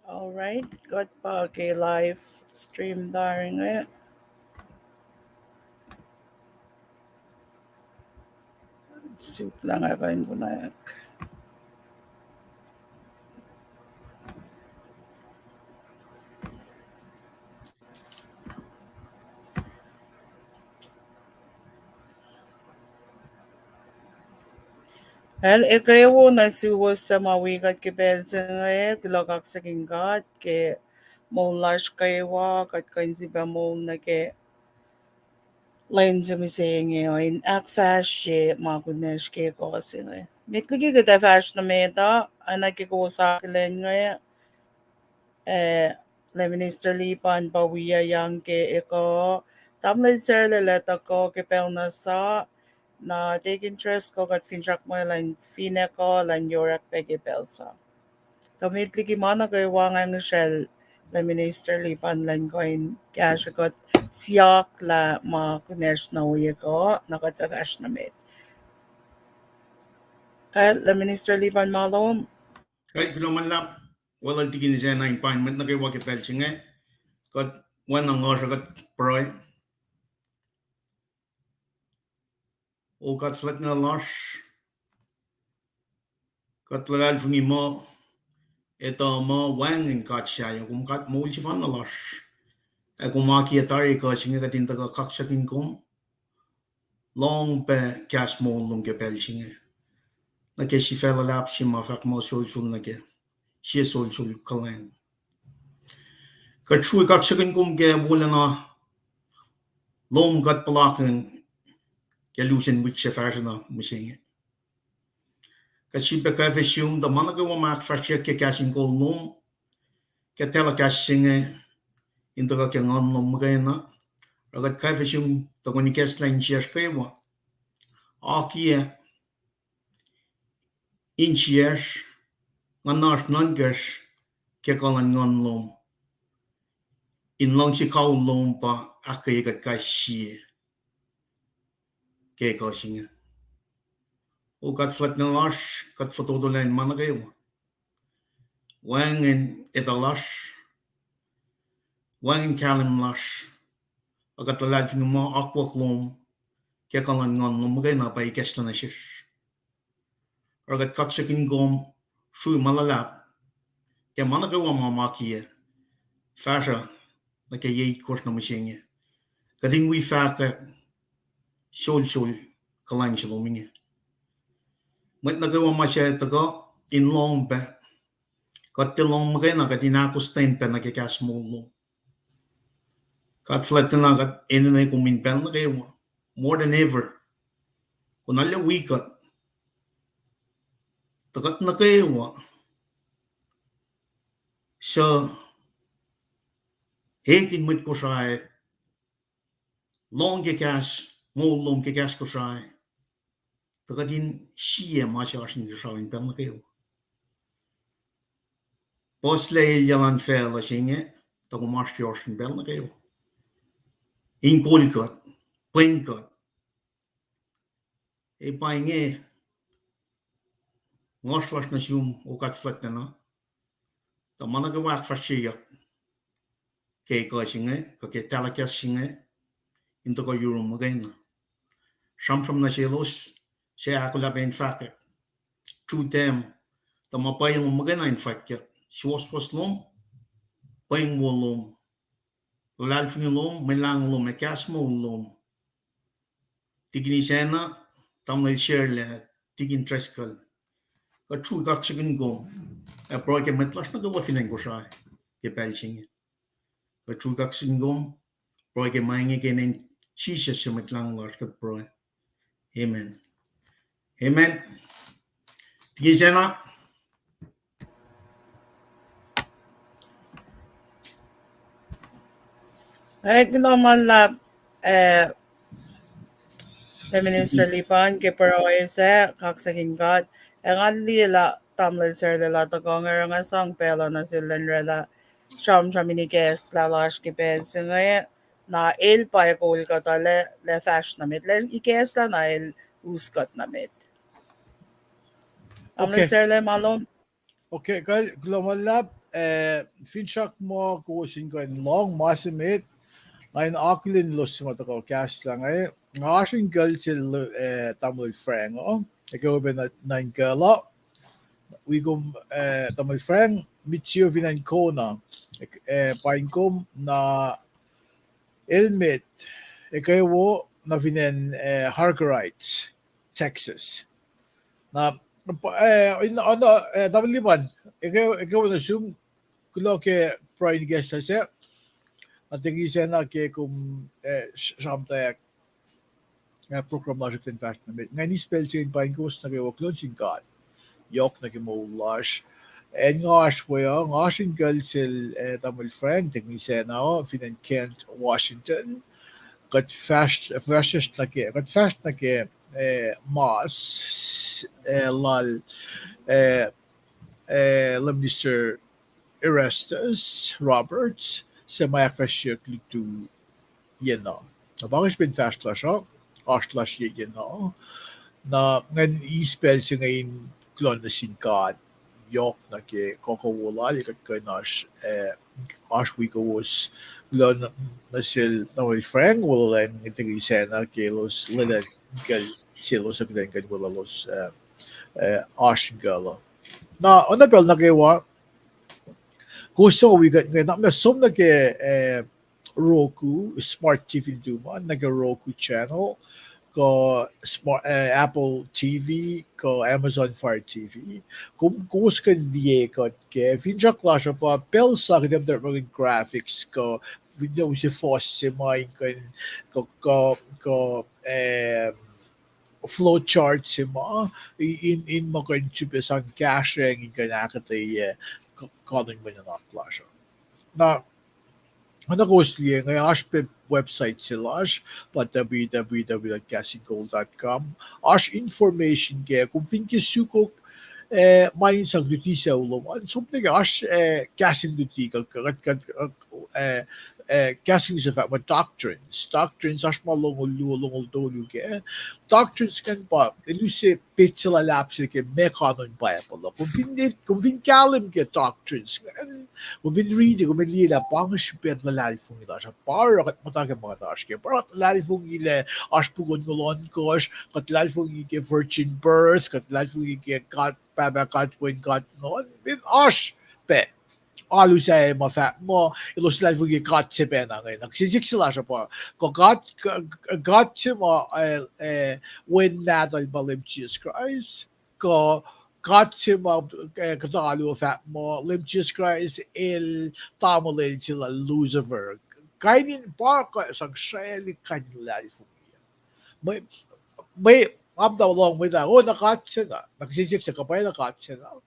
Alright, got pa kay live stream daring ngayon. Suit lang akan ko na. Hel ikaw na suwas sa mawikat ki pensa ngayon, kilakak sa kingkat, ke molash kayo kat kain si ba mo na ke lain sa misay ngayon, ak fash mga kunesh ke ko kasi ngayon. Mitligi kita fash na meta, anak ko sa akin ngayon, le minister lipan pawiya yang ke iko, tamlay sir leleta ko ke pel na sa, na take interest ko kat finchak mo lang fine ko lang yorak pegi pelsa. Kamitli ki mana kay wangang shell la minister lipan lang ko in cash kat siyak la ma kunesh na uye ko nakat sa cash na mit. Kaya la minister lipan malom. Kaya kilo man lap wala tigin siya na impanment na kay waki pelching kat wanang ngosha kat proy o kat flat na lash kat lagal fungi mo ito mo wanging kat siya yung kat mo ulchi fan na lash kung maki atari ko singa kat inta ka kaksakin kum long pe cash mo lung ke pelching na ke si fela lap si ma fak mo sul na ke si sul kalang kat chui kaksakin kum ke bula na long kat palakin Illusion which fashion machine. Kasi peka fishing the managa wa mak fashion ke casting ko lum ke tela casting into ka ke ngon lum magana ragat ka fishing to ko ni kes line cheers ke wa akia in cheers nganar nangers ke kalan ngon lum in long chi kau lum pa akai ka ka shi ke ka singa o kat flat na lash kat photo do line managa wa wang in etalash wang in kalim lash agat lad fin mo akwak lom ke kalan ngon lom magay na pa ikes na shish agat kaksakin gom shui malalap ke managa wa mamakia fasha na ke ye kurs na machine kading we faka shol kalan shalominga mat nagawa masya taga in long ba kat long magay na kadina ko stain pa na ke kas mo lom kat flat na kat inay kumin pen na kayo more than ever kung alya wikat takat na kayo sa hekin mit ko siya long ke kas mo long ke kas ko siya takat din siya masya asin ko siya in pen na kayo posle yalan fel la singe taku masya asin pen na kayo in kolkat penkat e painge ngoslas na siyum o kat flat na ta managa wak fashiyak ke ka singe ka ke talakas singe into ko yurum magana sam na selos se akula ben faka to them ta mapay mo magana in fakya siwas lom paing wolom lalfin lom melang lom e kasmo lom tigni sena tamnal share le tigin treskal ka chu ka chicken go a proke metlas na go finan go sha ke pelching ka chu ka chicken go proke mainge kenen chisha simetlang lar ka pro amen tigin sena Ay naman la le minister lipan ke paroise kak sa kingkat, ang lila tamlay sir lila to ko nga sang pelo na sila nrela sham minikes lalash ki pensa ngayon na el pa ekol ka tale le fash na mit le ikesa na el uskat na mit. Tamlay Okay. sir le malon. Okay, kal global lab Finchak mo kusin ko in long masimit ngayon akulin los mo to ko cast lang ay ngasing girl til tamul friend o ikaw ba na in girl we go tamul friend mitio vinan kona pain kom na elmet ikaw wo na vinan Harkerites Texas na ano tamul liban ikaw na zoom kulo ke pride guest sa at tingin na ke kum samta proclamation investment. Ngayon spell chain pa ingos na kayo launching god. Yok na kimo lash. En ngash po yung ngashing girl sil tamil friend tingin na o finan Kent, Washington. Got fast na ke mas lal eh, Mr. Erastus Roberts sa may fashion to Jänner. Dabei ich bin Festlasher, Astlash Jänner, na ngayon i-spell siya ngayon klon na sin God. Yok na ke Coca-Cola, likat ka nash, ashwi ko was klon na sil na may Frank, wala lang itigay siya na ke los lilan kal silo sa kailan kan wala los ashin gala. Na, ano bel na kewa, gusto ko wigat ngayon, na som na ke Roku, Smart TV Duma, naga Roku channel, ko smart Apple TV, ko Amazon Fire TV. Kung kan VA ko ke finja clash pa pel sa dem der mga graphics ko video si force si mine ko flow chart si mo in mo kan chupe sang caching in kan akate calling mo na clash. Na ano ko sliye ngayon pe website sila pa www.gasingold.com information ke kung finke suko main sa gluti sa ulo something gasin gluti gasin sa fact doctrines malongol lulongol dolu ke doctrines kan pa eluse pitsila lapse ke mekanon pa pala kung fin kalim ke doctrines kung fin read kung lila pang shipet na lali fung ila sa para kat matake mga dash ke para lali fung ila pugon ngolon kosh kat lali fung ke virgin birth kat lali fung ke kat Baba kat when kat ngon bin pe alu sa mo ilos life gi kat se pe na ngayon nagsisik sila siya pa ko kat se mo when natal balim Jesus Christ ko kat se mo katalo mo lim Jesus Christ tamolin sila Lucifer kainin pa ka sang shayli kanila may may up the along with that nakat sila nagsisik sa kapay nakat sila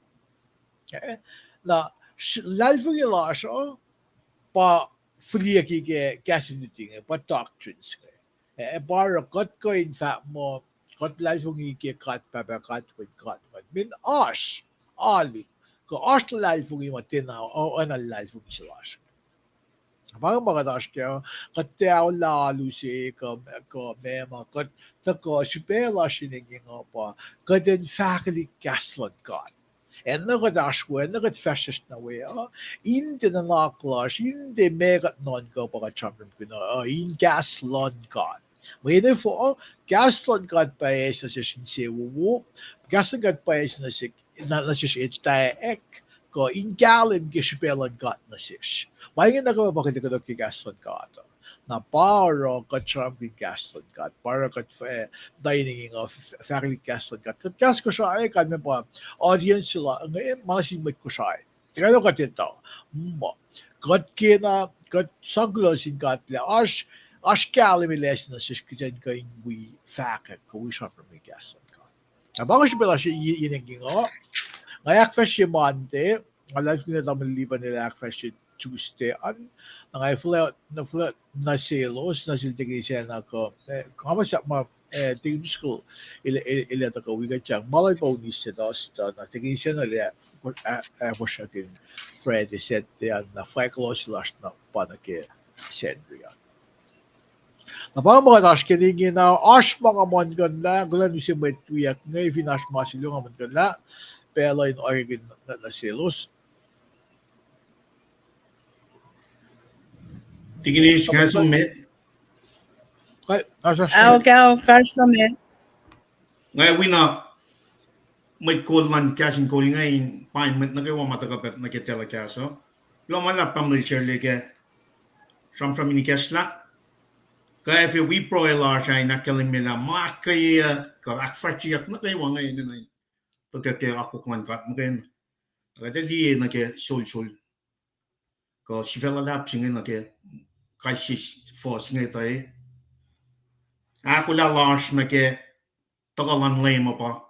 na lalvo yung laso pa fria ki ke gasin pa doctrines ke bara got ko in fact mo got lalvo ke kat pa kat with kat min ali ko lalvo yung matina o anal lalvo sila mga mga dash kaya katyaw lalo si mema ko si pela siniging pa kaden faculty gaslit God. En något ashwen, något fascist na way, inte den laklash, inte megat non go para champion kuna, in gas lon god. Men det får gas lon god pa es na sin se wo, gas god pa es na sin ek, ko in galim gispelan god na sis. Bayan na ko bakit ko gas lon god. Na para ka champion gaston kat para ka dining of faculty gaston kat gas ko siya ay kan pa audience sila ngayon masimit ko siya tigano ka tito mo kat kina kat saglo sin kat le ash kalimi les na sis kitan going we fact ko we shop from gaston kat abang siya pala siya yiniging ngayak fashion Monday alas ko na tamang liban nila fashion Tuesday an nang flat na selos na siltigay siya na ko kama sa ma team school ila ta ko wiga chang malay pa unis sa dos na tigay siya na le for shakin Fred said na five close last na pa na ke sendria na pa mga dash kinigi na mga mon ganda gulan si met wiyak ngay finash masilyo nga mon ganda pero in Oregon na selos Tiginis nga But sumit. as Ah, okay, first namin. Ngay wina may call man cashin call ngay pain met na kayo matakapet na kitela kaso. Lo man la pamil shirley ke from ini kesla. Kaya if we pro la siya na kalimila makaya ka akfarchiyak na kayo ngay na to ke ako kwan kat mo kayo. Kaya di na ke sul ko si fela lap singin na ke kaisis force ngay tayo. Ako la lash na ke tagalan lema pa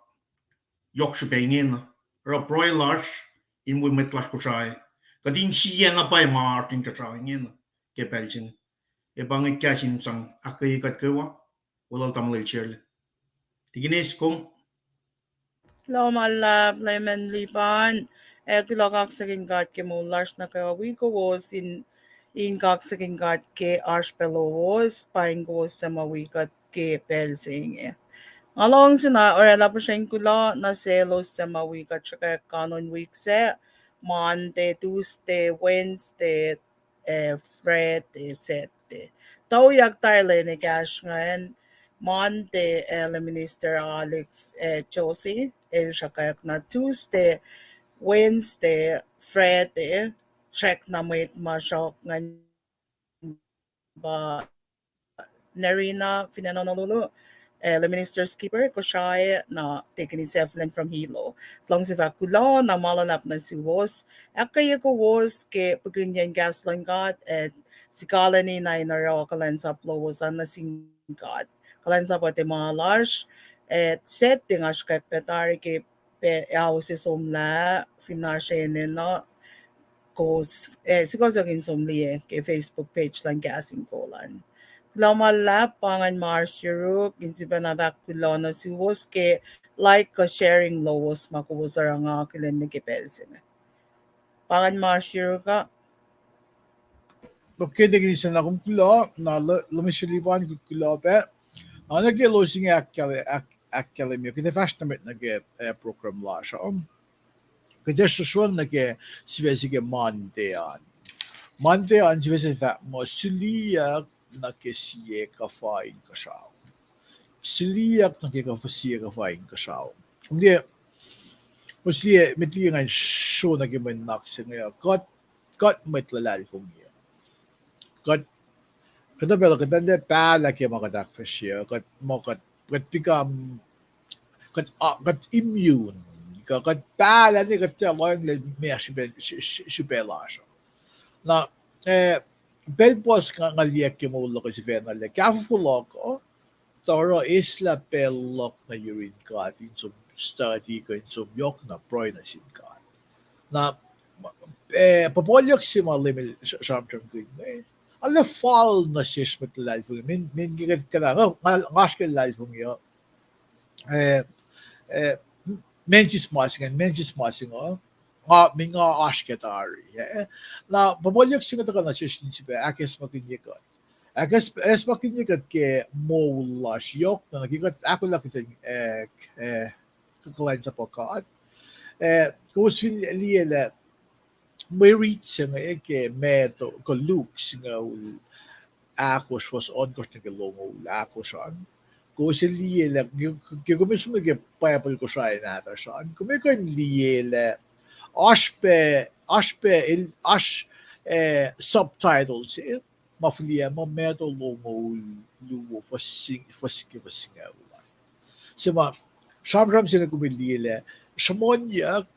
yok siya pengin. Ro pro lash in we met lash ko siya. Kadin siya na pa Martin ka siya ngin ke pelsin. E bang cashin sang akay kat kawa wala tamlay shirley. Tiginis kung Lo malap lemon lipan. Kulakak saging gat ke mulars na kaya we go was in kak saging gat ke archpelos paing go sa mawikat ke pelsing. Along sina orela pashen kula na selos sa mawikat tsaka kanon week se Monday, Tuesday, Wednesday, Friday, Saturday. Tau yak tarle ni cash ngayon Monday Minister Alex Josie el shakayak na Tuesday, Wednesday, Friday check na may masok ngan ba Narina Finanonolulo the minister's keeper ko siya na taken ni Zeflin from Hilo. Long si Vakulo na malalap na si was. Akaya ko was ke pagunyan gas lang got at si Kalani na inaraw kalan sa plowasan na singkat. Kalan sa pati malash at set ting ashkak petari ke pe yaw si somla finashe na ko sigurogin somli ke Facebook page lang gasing kolan. Kulamala pangan marsyuruk insibanada kulona si woske like sharing lowos makuwasaranga kilen ni kipelsime. Pangan marsyuruka okay, tignis na akong kula na lumisilipan ko kula pe. Nage losing akkalemi. Kite fast na met nage program la siya. Kite susun nage sivesige Mondayan. Mondayan sivesige mo siliyak na kesiye kafain kasaw. Siliyak na kekafasiye kafain kasaw. Hindi, musliye mitli nga show na gimanak siya nga got mitlalal kong niya. Got kada pero kada de pala ke makadak fashiya kat become kat immune kat pala ni kat lang le mer sibelasyo na belpos nga liek ke mo lo kasi fena le kafulok toro isla pelok na urine kat in some study ko in some yok na proy na sin kat na papolyok si malimil short-term good alla fall na sis met life min gigat kana ngas ke life yo eh eh mentis masing nga minga asketari na pabolyok singa ta kana sis ni sibe akes makinyikat akes makinyikat ke mo lash yok na gigat ako la kitin kakalain sa pokat kusfin liela may reach nga ke meto ko looks nga akos was on kos na gelongo akos an ko si liela ko mismo ke payapal ko siya na saan ko may kan liela aspe il subtitles maflia mo meto longo luwo fasing sima Shamram sina kumiliela Shamonya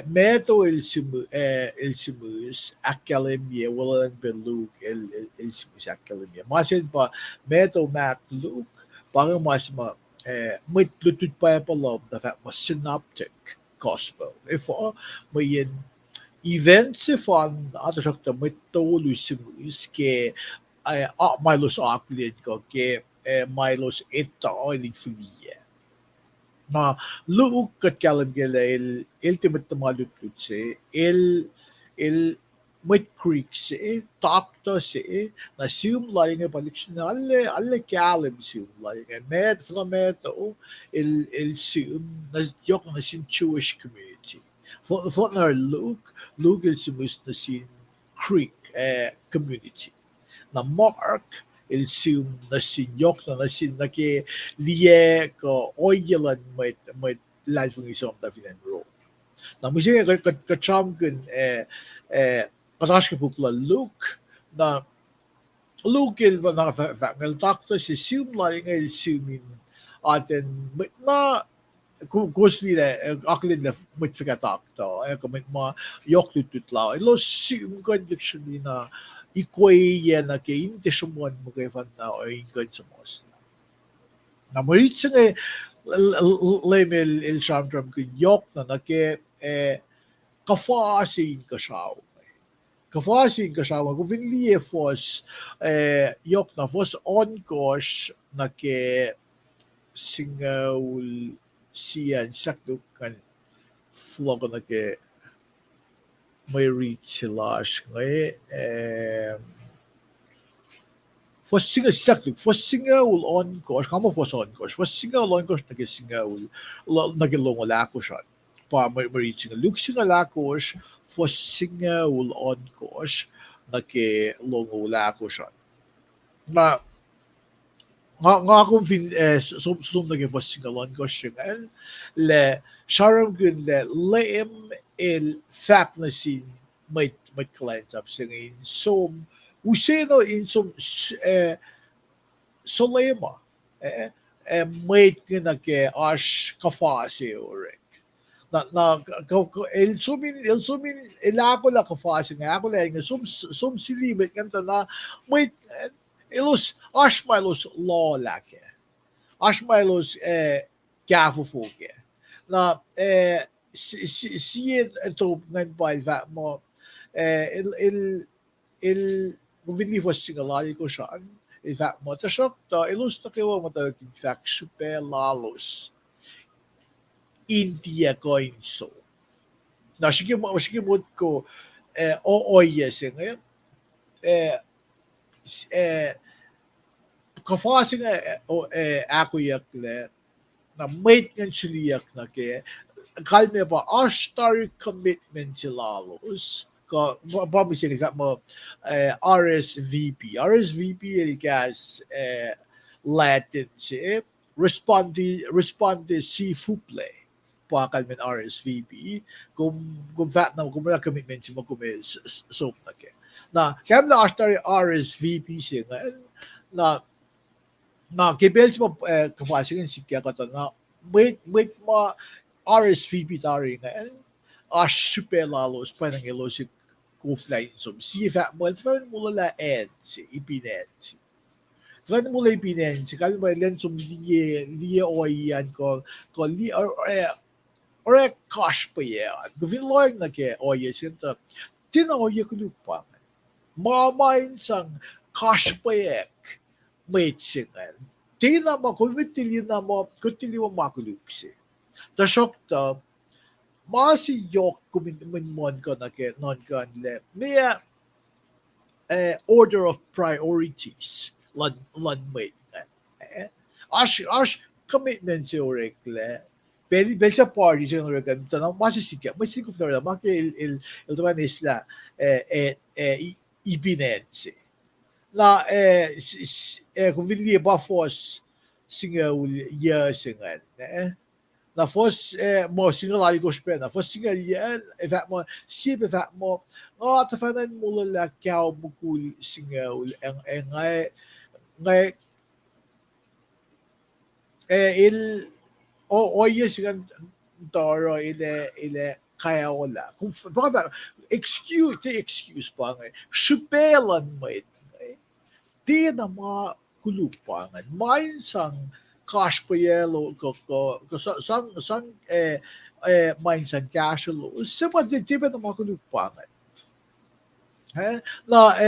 meto el simus academia walang belug el simus academia masin pa meto mat look parang mas may lutut pa palom na fact mas synoptic gospel if may events if on ato sakta may tolu simus ke Milos Auckland ko ke Milos ito oiling fuvia na luuk kat kalam gela el timet tamalut se el Mid Creek se top to se na sium lai nga balik na alle kalam sium lai nga med from meto el sium na yok na sin Jewish community for na Luke el simus na sin Creek community na Mark ilsium na sinyok na nasin na ke liye ko oyelan met life ng isang da finan ro. Na musi ka cham kun katash ke bukla Luke na Luke il ba na ngel doctor si sium la ngel siumin aten met na kusli le aklin le mit fika doctor met ma yok tut la lo sium kan dictionary na ikoy na ke inte shumon mo kay fan na o ingod sa mos. Na moritsa nga lemel il shamtram kun yok na ke kafasin ka siya. Kafasin ka siya. Kung vinliye fos yok na fos onkosh na ke singaul siyan sakduk kan flog na ke may ritilash ngay Fossinga sakduk fossingaul onkosh kamo fos onkosh fossingaul onkosh na ke singaul na ke longolakoshan pa maritinga luksinga lakos fossingaul onkosh na ke longolakoshan na nga kung fin sum na ke fossinga onkosh ngan le sharam gun le leim el fatnasin might clients up singing som useno in some solema mate na ke ash kafasi orek el sumin el ako la kafasi nga ako la nga sum silibet kanta na mate elos ash milos law lake ash milos gafu foke na siye to ngan by that mo il vili fosse galali ko shan in fact mo ta shop ta ilus ta kewa mo ta in fact super lalos India coin so na shige mo ko o yes nga kafasi nga ako yak le na mate ng chiliyak na ke kalme ba ashtar commitment sila lalos ko promise nga mo RSVP el gas Latin si responde si fuple pa kalmen RSVP kung fat na kung wala commitment si mo kung soap na ke na kaya na ashtar RSVP siya na kebel si mo kafasingin si kaya kata na wait ma RSVP tari nga super lalos pa nang ilo si kuflay so si fa mo fan mo la si ipinensi fan mo la ipinensi kal mo len sum liye oyan ko li or cash pa yan guvin loy na ke oye sinta tinaoye ko lupa mamain sang cash pa ek may singan tina mo kuvitili na mo kutili mo makuluksi ta shok ta masi yok kuminmon ka na ke non kan le may order of priorities lan mate ash commitment si orek le bel sa party sa rekan tanong masi sikya may sikop na maki il tuwan isla ibinense na kung vili ba fos singa singan na fos mo singa lali ko spena fos singa effect mo sipe effect mo ta fanan mo la kyaw bukul singa ngay il oye singa toro ile kaya wala kung baka excuse pa ngay supelan mo di na mga kulupangan main sang cash pa yelo ko sang main sang cash lo sema de tipe na mga kulupangan na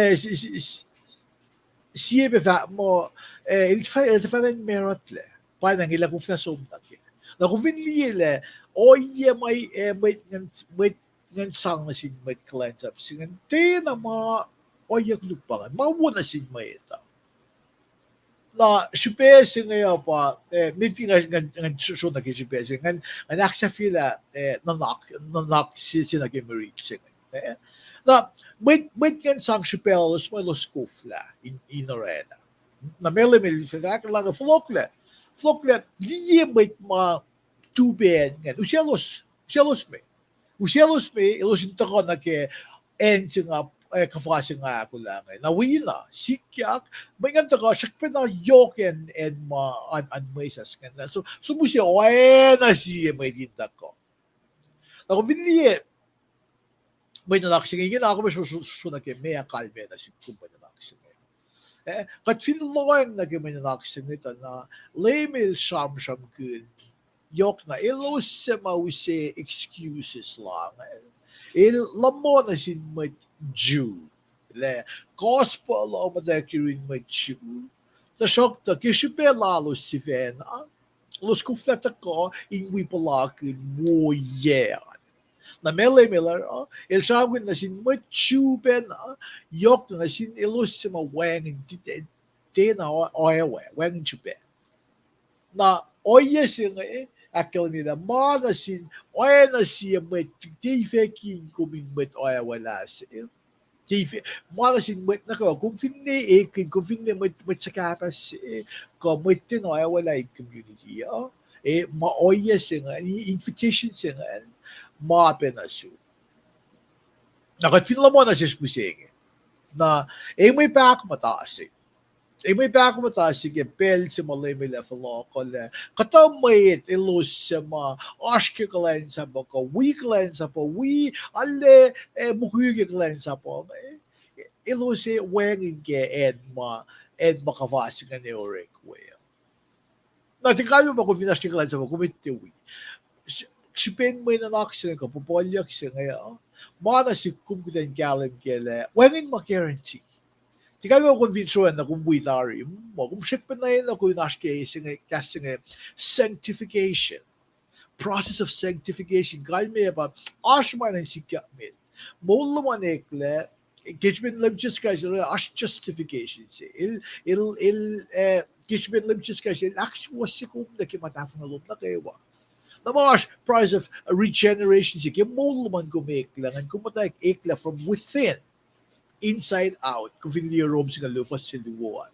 siye be fa mo il fa den merotle pa nang ila kufna somta ke na kufin liele oye may ngan sang na sin may clients up singan di na mga oye kulupangan mawuna sin may ita na GPS nga pa meeting ngan show na GPS ngan aksa fila nanak si nag-emerate sing Na med kan sanctupelos mo los kufla in oreda. Na mele fedak lang flokle. Flokle die med ma tuben ngan uselos me. Uselos me ilos intako na ke en nga kafasi nga ako lang. Nawina, sikyak, may ganda ka, siya pa na yoken and ma an may sas nga. So siya, na siya may tinta ko. Ako binili, may nanaksing nga ako may susuna ke may akalme na si kumpa nanaksing nga. Kat finloan na ke may nanaksing ito na lemil sham kun yok na ilos sa mawise excuses lang. Lamo na sin may Jew. Le gospel of the Kirin med Jew. The shock the Kishipela los Sivena. Los Kuftata ko in Wipalakin mo yeah. Na mele miller el shawin na sin med Jew ben yok na sin ilusima wang in na oewe wang chupe. Na oye sin akil nila ma na sin oye na siya med tifekin kumin med oye wala siya. Mala sin met na ko kung finne kung finne met sa kapas ko met no ay wala in community maoya singa invitation singa ma penasu nakatin mo na siya musing na may pa ako mataas may pa ako mataas ke pel si malay may lefalo ko le katamay ilos sa ma aske kalain sa ko week line sa po we alle muhyge kalain sa po ilos wengin ke edma kavasi nga neorek we na tikalo ba ko vinaske kalain sa po kumite we Sipen may nanaksin ka popolyak siya ngayon mana si kumkutan galim kele wengin ma-guarantee Tikalo kung vinsuan na kung buitari mo, kung sikpan na yun ako yung naske kasi nga sanctification, process of sanctification, kaya may ba, asma na sikya mit. Mula man ekle, kishbin limchis kasi, as justification siya. Kishbin limchis kasi, actual sikum na kimatafan na loob na kayo. Namash, price of regeneration siya, kaya mula man kumekla, ngan kumatay ekla from within, inside out, kung hindi yung sa lupa sa luwan.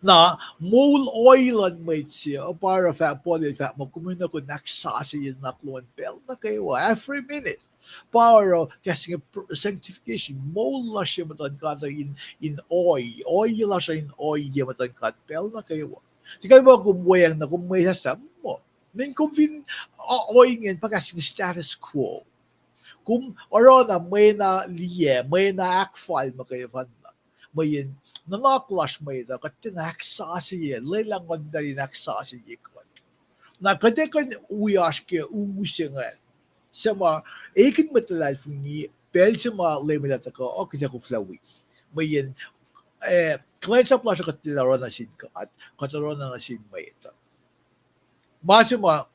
Na, mole oil and mate siya, o para poly fat mo, kumuna ko naksasa yung nakluan bell na kayo, every minute. Para, kasi sanctification, mole la siya matangkata in oil la siya in oil yung matangkat bell na kayo. Di kayo ba kumwayang na kumwaya sa mo? Then kung oil ngayon, pagkasing status quo, kung orona may na liye, may na akfal makayafan na, may nanaklas may na, katinaksasiye, laylang wanda rin naksasiye ko. Na kadekan uyash ke usingan, sa mga ikin matalal fungi, pel sa mga laymilat ako, o kita ko flawi. May yan, klain sa plasya katilaron na sin ka, at kataron na sin may ito. Masima,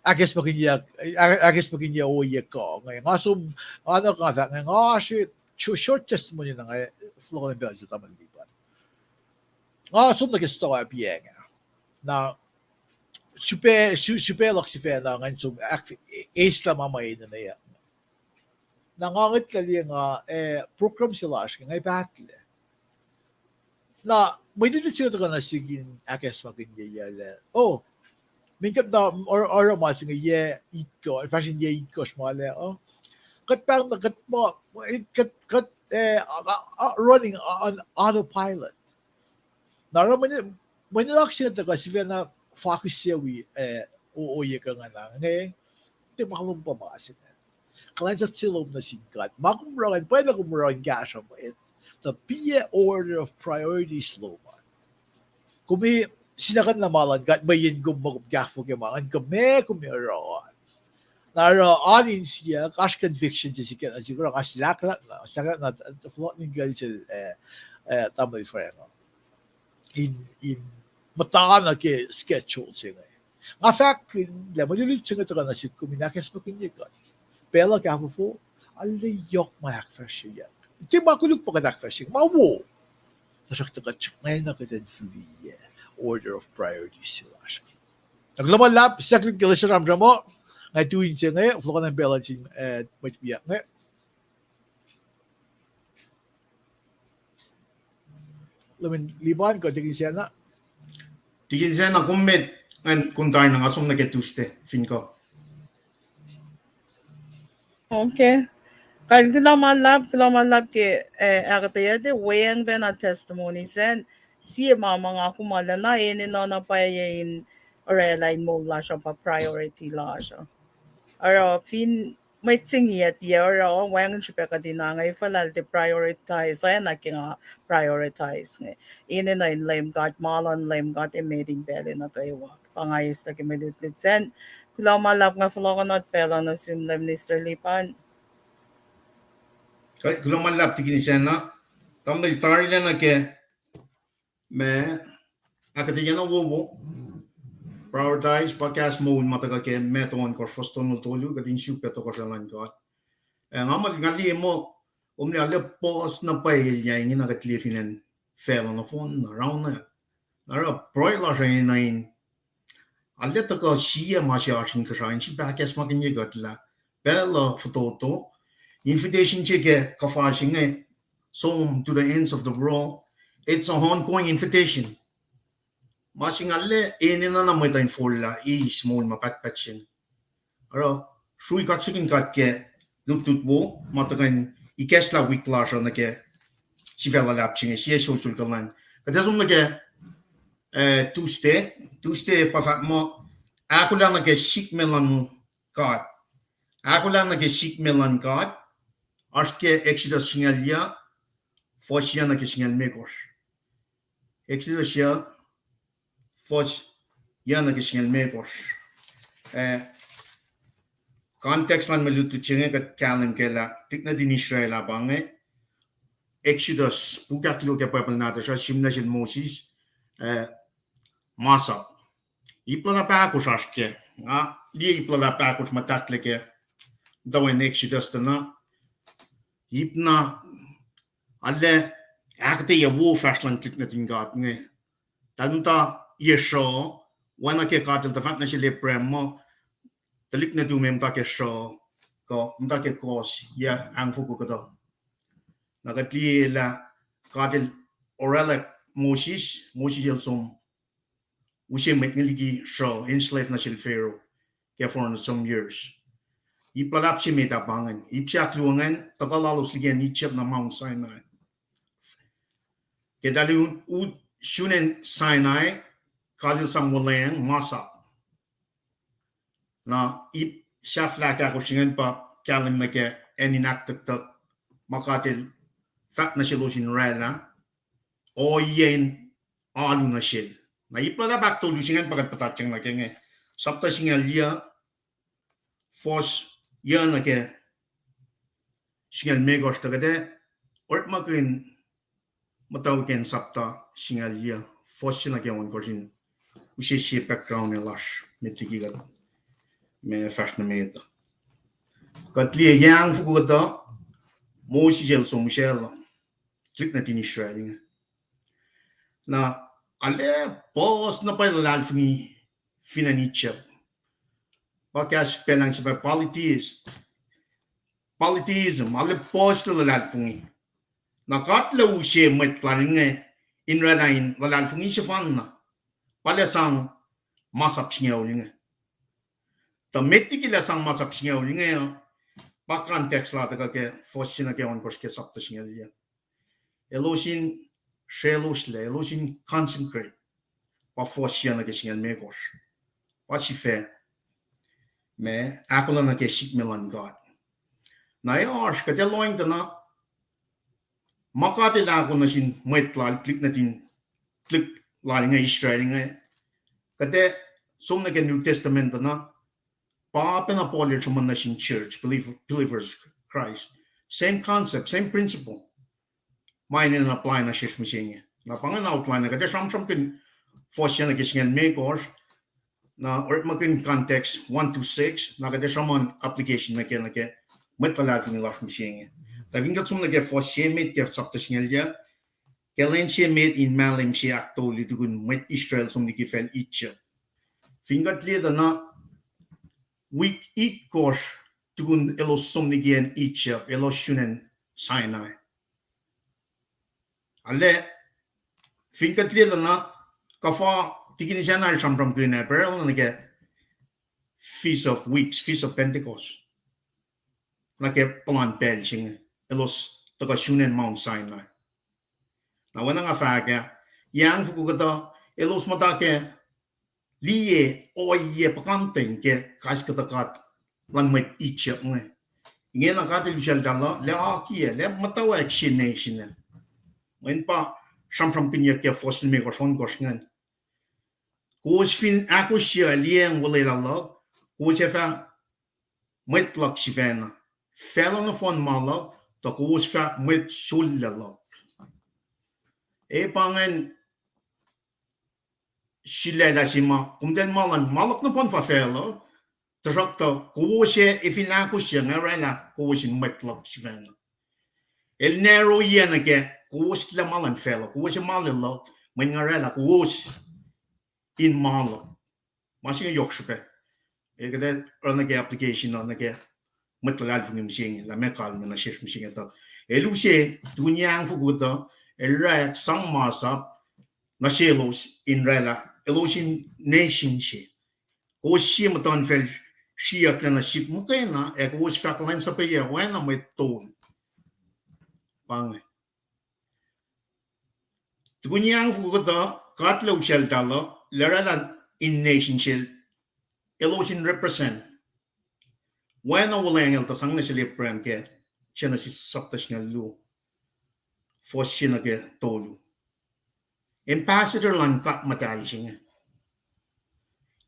Agis makinya oye ko. Ngayon, ano ka sa, ngayon, short testimony na ngayon, flow ng Belgium, tama lipat. Nag-gusto ka piyeng. Na, supelok si Fela, ngayon, ace lang mamay na yan. Nangangit ka liya nga, program sila, ngayon, battle. Na, may dito sila ka na sigin, agis makinya yala. Minkap na or mas nga itko fashion itko smale kat parang kat mo kat running on autopilot naraman when election ta kasi na focus siya uoye ka nga lang di makalong pamasin klans of silom na singkat makumurahan pwede kumurahan gasha mo the be order of priorities low man kumi sinakan na malan kat bayin gumagafo kemaan kami kumiroon. Naro anin siya cash conviction siya siguro kasi laklat na sakat na float ng girl tamay friend in mataan na ke schedule siya. Nga fact la malulit siya ito na si kuminakes pa kinyikat. Pela kafo fo alay yok mayak fresh siya. Di ba kulog pa kadak fresh siya mawo. Sa sakta ka chuk na kita order of priorities sila siya. Naglaman lap, sakling kila siya ramdam mo, Ngay tuwing siya ngay, flo ka ng balancing may biyak ngay. Lamin liban ko tingin siya na. Tingin siya na kummet and kung tayo nang asong na Tuesday, fin ko. Okay. Kan kila malap ke agtaya de weyang ben a testimony sen si mama nga kumala na ini na pa yin airline mo la siya pa priority la siya. Aro fin may tingi at aro wang siya ka din nga ifalal de prioritize ay na kinga prioritize nga. Ini na in lame got malon lame got emitting belly na kayo. Pangayos na kimilutlit sen. Kila malap nga flokonot pela na sim Mr. Lipan. Global lab tingin siya na tambay tari lang na ke me akatiyan na wobo prioritize podcast mode mataga ke meton ko first on tolu kadin super to ko sa lan ko. Ngamal ngali mo umni ale post na pa ilya ngi na katlifinen fell on the phone around na. Nara broiler rain nine alle to ko siya ma siya action ka sa si podcast makin ye gatla bella foto invitation check kafashing song to the ends of the world. It's a ongoing invitation. Masing alle enina na mo tayo fulla small mapatpatsin. Aro shui kaksikin katke lutut bo matakan ikesla week lasha na ke sivela lapsing siya social kalan. Kadasum na ke Tuesday pa mo ako lang na ke sikmelan God. Ako lang na ke sikmelan God. Aşke Exodus sinyalia Foş yana ke sinyal mekos. Exodus ya foş yana ke sinyal mekos. Context lan melutu chinge kat kalim kela tikna din Israel abange. Exodus bukak lo ke people nata sa simna sin Moses masa. Iplana pakos aşke. Li iplana pakos matakle ke dawen Exodus tana. Ipna alle akte ya wo fastland tikna din gat nge. Tanta yesho wana ke katel ta fatna shile premo talik na du mem ta ke sho ko mta ke kos ya ang fuku ko to nakati la katel orala Moses yel som ushe metniligi sho enslaved na shil pharaoh ke for some years ipalap si meta bangan ipsiak luangan takalalos ligen ichep na Mount Sinai ke dalun ud Shunen Sinai kalil sang walang masa na ip shafla ka ko singen pa kalim na ke eninak tak makatil fat na silusin rela o yen alu na sil na ipada bak to lusingen pagat patachang na kenge sapta singal ya fos yan na ke singal megos tagade ort makin matawken sapta singal ya fos na ke wan korsin ushe background elash metigigal me fashna meta katli yang fukuta mosi gel so michel klik na tin Israel na ale pos na pa lalfni finanicha pakas pelang sa politism ale pos la lalfni na katla ushe metlalinge inralain la lalfni sifanna palasang masap sinyaw ta metikila sang masap sinyaw pa context la ta ke fosina ke on koske sapta sinyaw elosin shelosle elosin concentrate pa fosina ke sinyaw megos pa si fe me akola na ke sikmelan God na yosh ka te loin ta na makate la ko na sin metlal klik na tin klik la nga Israel nga kate som na ke New Testament na Papa na Paul na sin church believers Christ same concept same principle mine and apply na shish machine na pangan outline na kate sam kin fosya na kisngan makers na or makin context 1 to 6 na kate sam application na ke metalat ni lash machine ta vinga som na ke fosya met ke sapta sinelja kelen she met in malim she actually dugun met Israel som ni ke fel itcha fingat le na week eat kosh tugun elos somnigen itchep elos shunen Sinai. Ale finkatli na kafa tigin siya from Green Apparel na get Feast of Weeks, Feast of Pentecost. Na ke plan belching elos taga shunen Mount Sinai. Na wana nga faga yang fukugata elos matake liye oye pakanteng ke kaiskatakat lan met itchep nge. Ingin na kati lusyal dala le akie le matawa action nation. When pa from pinya ke fossil me goshon goshngan. Koos fin akosia lieng wale la koos efa met lak sivena. Felon of one mala to koos fa met sulla. E pangen sile la sima kumden malan malak no pon fa felo. Trakta koos e fin akosia ngarela koos in met lak sivena. El nero yenage koos la malan felo koos malilla men ngarela koos in malak. Masih yokspe. Ekde örnek application örnek mutlal för machine la mekal men shift machine ta. Elusie dunyang fuguta elrak sangmasa na shelos in rela elusin nation she. O shim ton fel shia klena ship mutena ek was faklan sa pe ya wana met ton. Bang. Dunyang fuguta katlo shel dalo lerala in nation shell elusin represent when I will angle the sang national brand get Genesis subtational lu for shinage tolu. Ambassador lang kat matalising.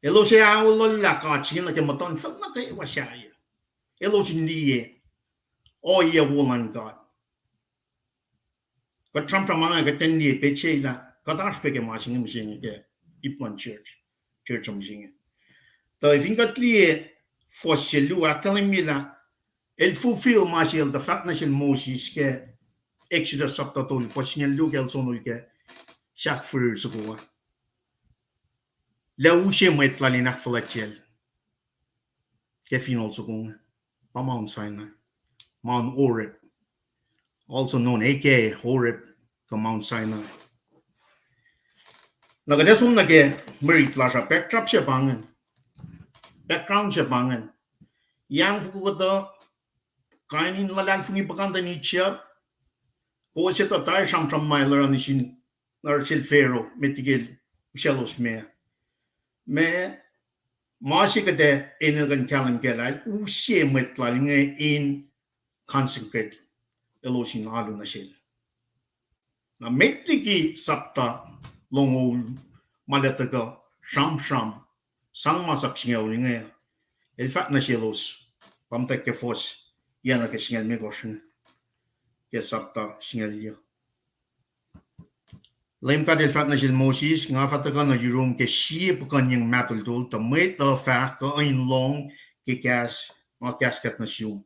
Elo siya will la catching like a maton felt like it was shy. Elo shindiye. Oh yeah, woman God. Got Trump from Manga get 10 year peche la got aspect of marching him singing again. Ipon church of singing. So if you got clear for Shelua telling me that el fulfill Marshall the fact nation Moses ke Exodus chapter 2 for signal look el sono ke chaque fois so go la uche met la lina flachel ke final so go pa Mount Sinai Mount Horeb also known aka Horeb to Mount Sinai naga desum nage merit la ja backdrop che bangen background che bangen yang fuku to kainin lalan fungi pakanta ni chia ko se to tai sam from miler on sin nar sil fero mitigel shellos me masikade energan kalan gelal u se met lalinge in consecrate elosin alu na shel na metigi sapta longo malataga sam sang masap singaw el fat na shelos pamtek ke fos yana ke singal me goshen ke sapta singalia lem ka del fat na shel Moses nga fataga na jurum ke sheep kan yung matul dul to met the fact ko in long ke gas ma gas kat na sium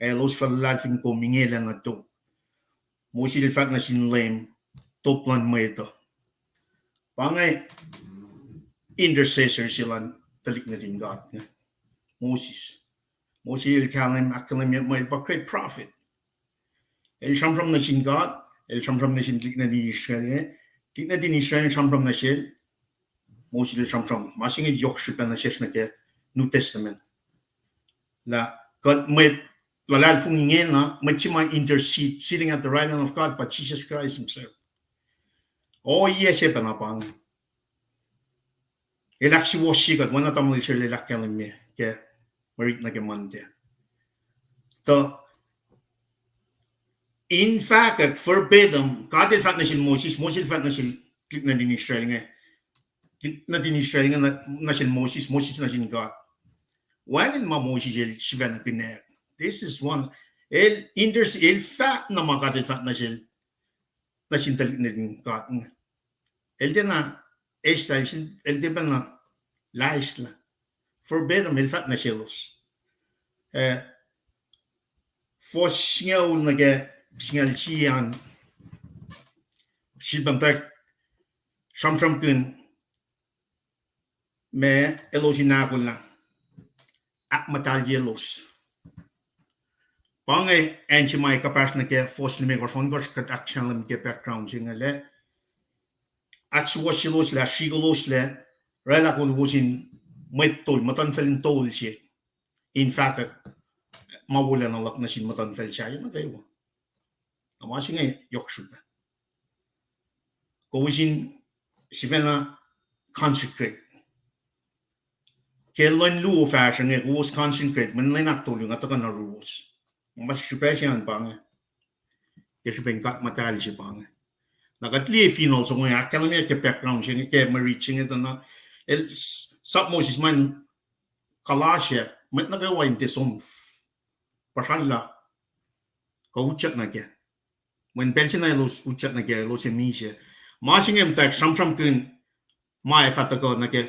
los falal fin ko mingela na to Moses del fat na sin lem to plan meto pangay intercessor silan talik na din God Moses el kalim akalim my great prophet. El sham from nation God, el sham from nation klik na di Israel, klik na din Israel sham from nation. Moses el sham from masing el yok ship na shesh na ke New Testament. La God may lalal fung ngena machima intercede sitting at the right hand of God but Jesus Christ himself. Oh yes pa na pang. El aksi washi God wana tamul Israel el akalim me ke marit na ke mande. So, in fact, forbidden, God il fact na sin Moses il fact na sin klik na din Israel nga. Klik na din Israel nga na sin Moses na sin God. Wangin ma Moses il siya na tinek. This is one, il fact na mga God il fact na sin talik na din God nga. El din na, el din ba na, lais la. Forbidden, il fact na silos. For singaw nage singal siyan silbantak sam kun me elosinakul na ak matalielos. Pange anti mai kapasna ke fosli me gorson gors kat action ke background jingale. Ak suwasilos la shigolos le rela kun wusin metol matan felin tol si. In fact mawulan alak na sin matan fel siya na kayo. Amasi nga yoksuta. Ko wusin si fena consecrate. Kailan luo fashion nga was consecrate man na naktulong at na rules. Mas supesyan pa nga. Kasi bengkat matali si pa nga. Nakatli final so nga akala ke background siya ke ma-reaching ito na sap mo sis man kalasya met nagawa inte som pasalla ka uchat na ke. When pension na los uchat na ke los emisya. Masing em tak sam kun mai fatako na ke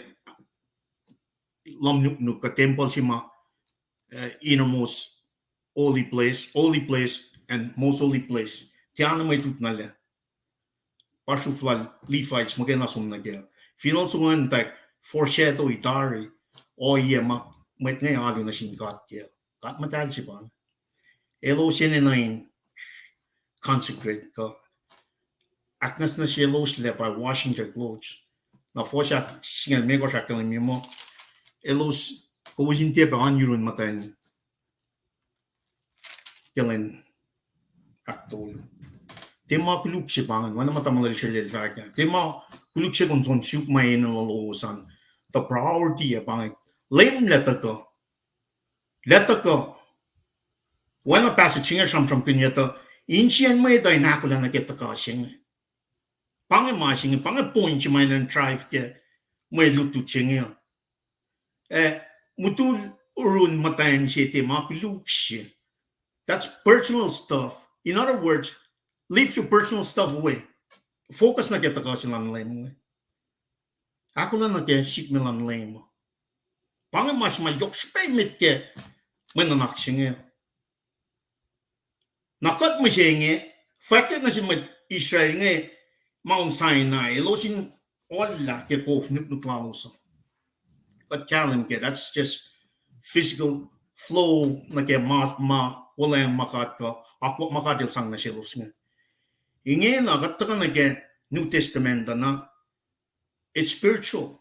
lam nuk ka temple si ma innermost holy place and most holy place. Tiana may tut na le. Pasuflal Levites magana sum na gel. Final sungan tak foreshadow itari o ye ma met ngay alo na sin got gel. Got matal si pan. Elo sininain consecrate ka. Aknas na siya los le by washing their clothes. Na fosha singal mego sa kalim mo. Elos kuwisin tiya ba yurun matan. Kelen aktol. Tema kuluk si pangan, wana matamalal siya lelvaka. Tema kuluk siya kung son siyuk may nalalosan. The priority ya pangan. Lem letter ko. Wana passage siya samsam kunyata. Insiyan may tayo nakula na kita ka siya. Pangan masing, pangan point siya may nang drive kaya. May luto siya. Mutul urun matayan siya tema kuluk siya. That's personal stuff. In other words, leave your personal stuff away. Focus na kita ka silang lay mo. Ako lang na kaya sik milang lay mo. Pangan mas mayok spemit ke mananak siya nga. Nakat mo siya nga. Fakir na si Israel nga. Mount Sinai. Elosin wala ke kof nuklalosa. But kalim ke. That's just physical flow na kaya wala yung makat ka. Ako makatil sang na siya los nga. Ingin na kataka na kaya New Testament na it's spiritual.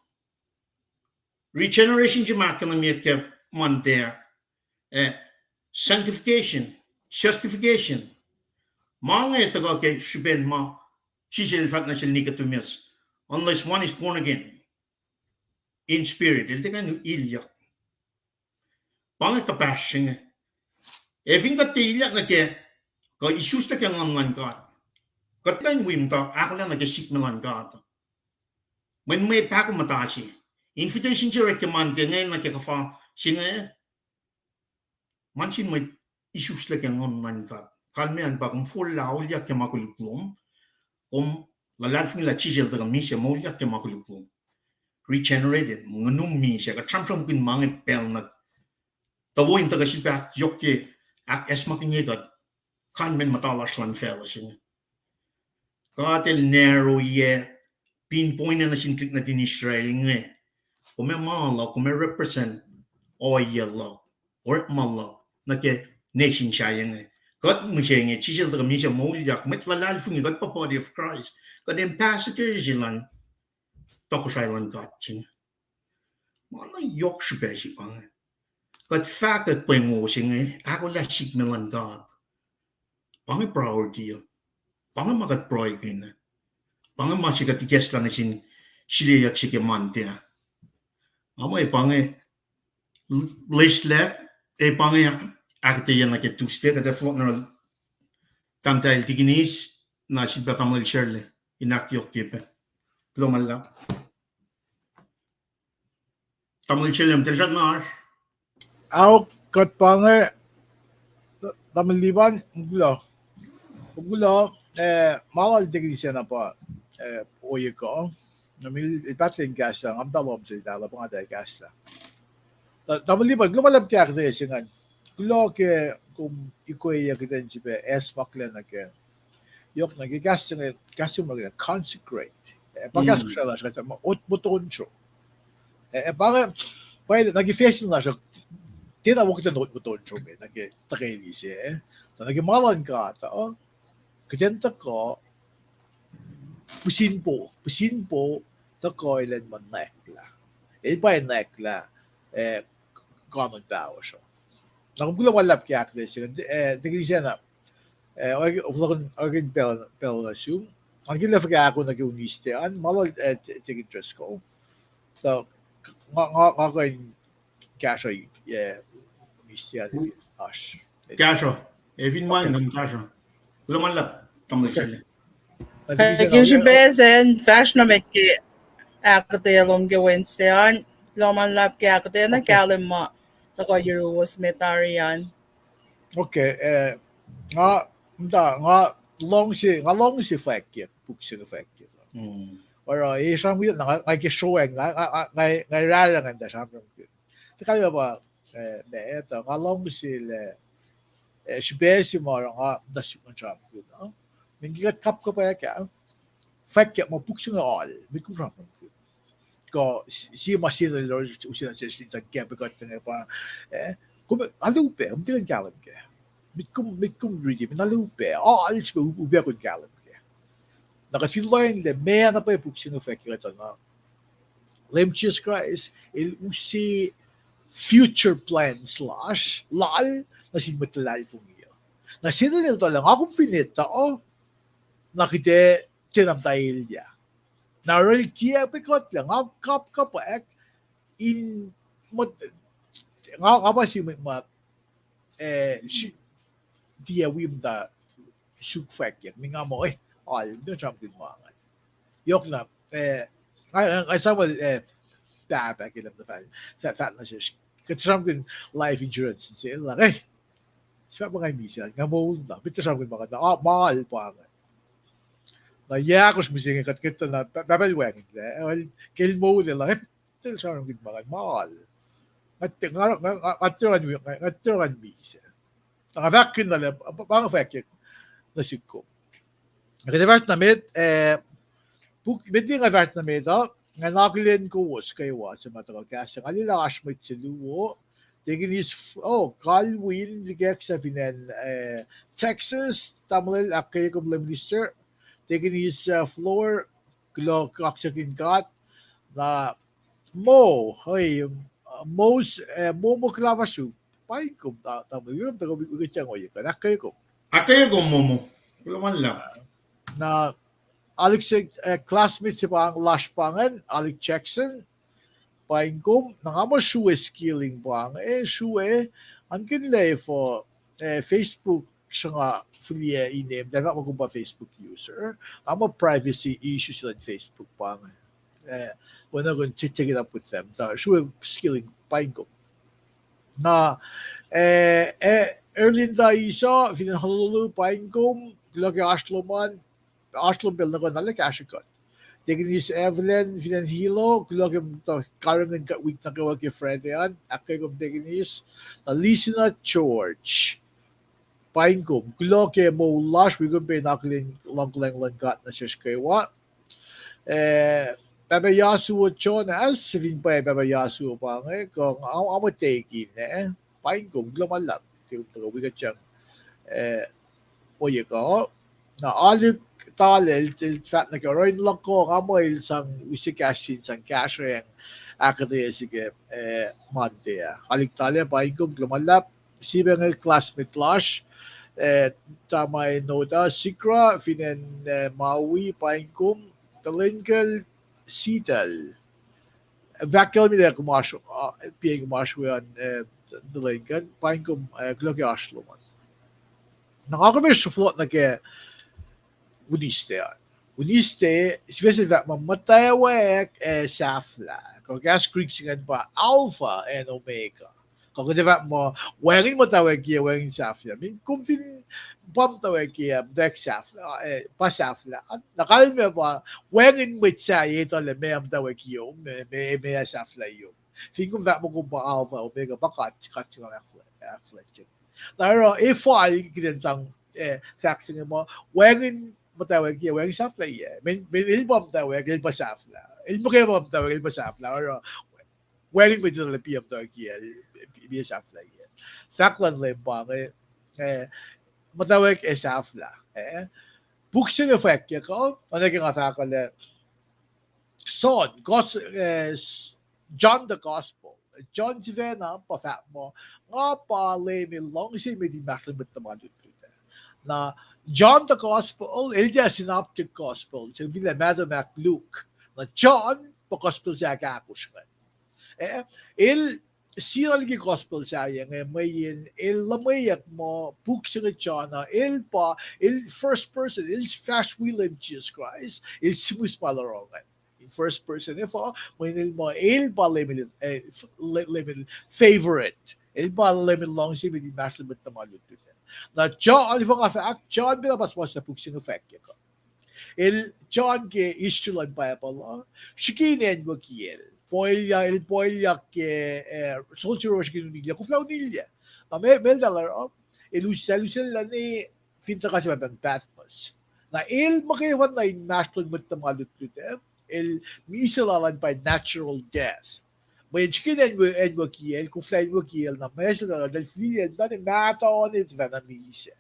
Regeneration siya makilamit kaya mantea. Sanctification. Justification. Mga ito ka kaya siben ma siya in fact na siya nikatumis. Unless one is born again. In spirit. Ito ka nyo ilyak. Pangit kapas siya nga. Efing katilyak na kaya ka isus na kaya ngamlan ka. Katlan wimta, ako lang nag-sikmalan ka. When may pako matasi, invitation siya recommend kaya ngayon nagkakafa siya nga. Mansin may isus na kaya ngamlan ka. Kalmihan pa kung full laulyak kaya makuluklong. Kung laladfing la chisel daga misya maulyak kaya makuluklong. Regenerated, ngunumi siya. Katsamsam kun mga pel na tawoin taga sipak yokye. Ak esmakinyegat, kanmen matalas lang fella siya. Katil narrow ye, pinpoint na sintik na din Israel nga. Kung may malaw, kung may represent, o yellow, or malaw, na ke nation siya nga. Kat mo siya nga, chisil taga misya maulyak, met lalalfung nga, kat pa body of Christ. Kat ambassador silang, tako siya lang kat siya. Mana yok siya siya pa nga. Kat fakat pa yung siya nga, ako lang signalan God. Pangay priority yun. Pangay makat-proy ko na. Pangay masikatigas lang na siliyak sikimante na. Amay pangay, lesle, pangay akita yan na ke Tuesday, kata flot na tamtayil tiginis, na siba tamal Shirley, inakyok kipe. Plumal lang. Tamal Shirley, am tilasat na ash. Ako kat pange tamaliban gulo mahal digri siya na pa oye ko namil ipatling gas lang am dalom sa itala pa nga gas lang tamaliban lumalab kaya kasi singan gulo ke kung ikoy kita siya espak lang na ke yok na gas yung mga consecrate pagkas ko siya lang siya utbuton siya pange pwede nag-face na siya tinawag kita note mo to chome nage takelise nage malan ka ta kajenta ko pusin po ta koilen man nekla pa nekla common power so nakugula wala kaya kasi takelise na organ pel na sum ang gila kaya ako nag-uniste an malal tig interest ko so nga ko cash uniste ash Casho. Evin wang ng casho. Kulang lap. Tamay okay sila. Kaya si Besen, fashion na may akate along Wednesday on. Loman lap kaya akate na kalim mo. Tako Euro was metarian. okay nga long si fakir buksin fakir or isang wheel na ngay showing ngay ralangan da sa kaya ba ito nga long sila si mo nga da si mo chap no mingigat kap ko pa ka fakir mo buksin all bikum ram ko si masina lo usina sa sinta kaya bigat na pa kung alupe hindi kan kalam ka mitkum really minalupe alis ko ubya ko kalam ka nakasilayan le may na pa buksin fakir ito na Lem Jesus Christ il usi future plan slash lal na sinmatalal fong iyo. Na sinunil to lang akong finita nakite tinamtahil niya. Naral kia pikot lang kap kapaek in mat nga ba si mat dia wim da suk fakir minga mo all no champion mo yok na I saw back in the fat na siya katramkin life insurance siya lang siya mga misa nga mo na bitaw siya mga na mahal pa nga na yakos mo siya katkita na babaliwagin kil mo lang bitaw siya mga mahal at misa ang vakin na lang pang vakin na sikko nakitavart na mit Bedi nga vart na medo, nga naglin ko was kayo sa matagal kasi nga nila asmit sa luwo. Tingin is, Calwin, ligek sa Vinen, Texas, tamlil akay kum minister. Tingin is floor, klo kaksakin kat, na mo klavasu. Pain kum, tamlil yun, tagabigit siya ngoy, kanakay kum. Akay ko momo. Kulang lang. Na, Alex classmate si pang Lash pangan, Alex Jackson, paingkom, nangamo shue skilling pang, shue, ang kinlay for Facebook siya nga free i-name, dahil ako ba Facebook user, amo privacy issues like Facebook pang, when I'm going to check it up with them, shue skilling paingkom. Na, early na isa, finalulu paingkom, lagi asloman, Arsenal bill na ko na like Ashikot. Taking this Evelyn, Finan Hilo, kulogim to Karen and week na kawag yung friend yan. Akay kong taking this. Lisa George. Pain ko. Kulogim mo lash. We kong pinaklin lang kat na siya kaywa. Baba Yasuo Jonas. Sivin pa Baba Yasuo pa nga. Kung ako taking pain ko. Glamalap. We got siyang oye ko. Na alit talel til fat na karoin lang ko kamoy sang usikasin sang kashe ang akadya sige mantia halik tale paing ko lumalap sibe ng classmate lash tamay noda sikra finen maui paing ko talengkel sital vakel mi der kumasho pieng kumasho an talengkel paing ko gloki ashlo man nakakamiss sa float na ke Uniste, especially that mamatay awek safla. Kung gas creek singan pa alpha and omega. Kung diba mo, wengin mo tawag kaya wengin safla. Min kung fin pam tawag kaya dek safla, pa safla. Nakalin mo pa, wengin mo siya ito le may am tawag kaya may safla yun. Fin kung that mo kung pa alpha omega pa kat yung affliction. Pero if I kinensang faxing mo, wengin matawag kaya weng safla men ilbom tawag ilba safla ilmo kaya mo tawag ilba safla or wedding with the PM Turkey, BS after year. Saklan lempa, matawag esafla. Buksin effect ko, naging atakal son, John the Gospel. John Zvena pa fat mo, nga pa lemi long si may di bakla mit tamadut na John the Gospel, ilja synoptic gospel, so vila Mac Luke. Na John pa gospel siya kakushman. Il siralgi gospel saya ngayon il lamayak mo buksin John il first person il fast will of Jesus Christ il simus palarongan in first person if when mo il ba lemon favorite il ba lemon long si with the mit tamalut na John if fact John bilabas was sa buksin effect ko il John ke istulan Bible shikinen mo kiel il poilja che soltero skinuniglia ku flauniglia ma me dalar ilusella ni finta kasi mabang Patmos na il makiwan na maston mit tamalutute il misalalan by natural death may chicken and wakiel ku flain wakiel na mesala del fiel na mata on its venamise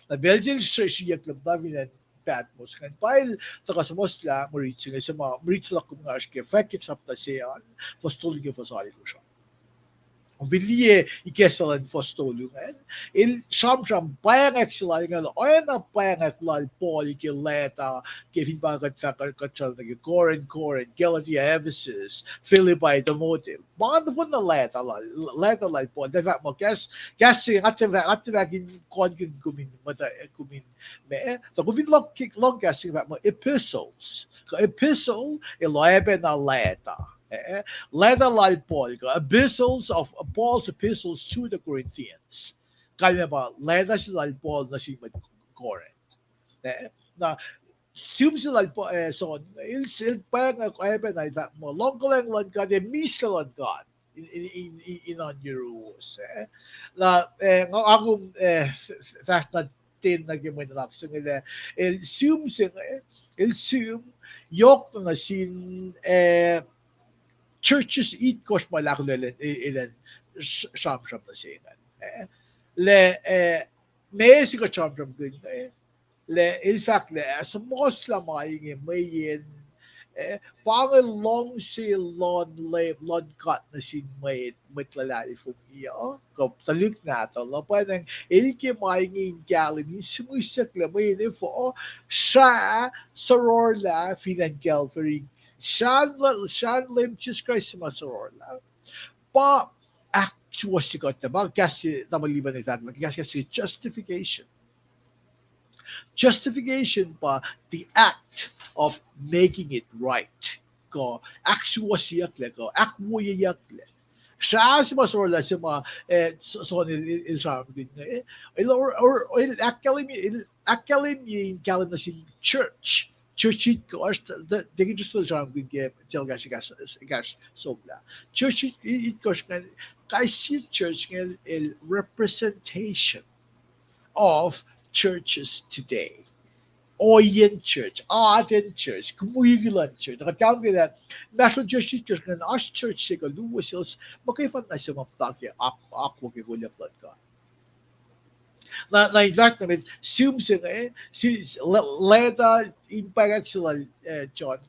na belgian shiya club davinen Patmos kan pail takasmos la moritsi nga sama moritsi la kumgash ke fakit sapta sean fostolge fosaliko Vilje i Kessalan forståelsen. Il samsam päängeksillä ingalla aina päängeksillä puolikin leta kevin pakat sakal Corin Galatia Ephesus Philippi Timotheo. Vaan funna leta lai puoli. Tämä mä käsi atseväkin konkin kumin me. Ta kun long käsi mä epistles. Epistle ilaipen leta. Letter like Paul, epistles of Paul's epistles to the Corinthians. Kaya ba, letter sila Paul na si Corinth. Na, siyum sila so, il parang ako na ita mo, long ko lang God, misalan God in on your rules. Na, ako, fact na tin na gimoy na lakso nila, il siyum, yok na sin, churches eat kosh malak ilan sham na siya le may ko sham good le in fact le as Muslim ay mayin pang long si lon cut na sin may mitlalali fung iyo ko talik na to lo pwedeng ilki mayin galim sumusak le may fo siya soror la finan Calvary Shan lim Jesus Christ ma soror la pa actually got the ba kasi tamaliban ni fact kasi justification pa the act of making it right ko actually ko akmuyak siya si masorla si ma so il charm or akalim na si church it ko the just will charm good get tell gas sobla church it ko kai si church el representation of churches today. Oyen Church, Arden Church, Kumuyigilan Church. Nakatawag nila, National Church Church, na as church siya, luwas sila, makifan na siya mapatake, ako kigulang ka. Na in fact namin, siyum siya leta, impact sila, John,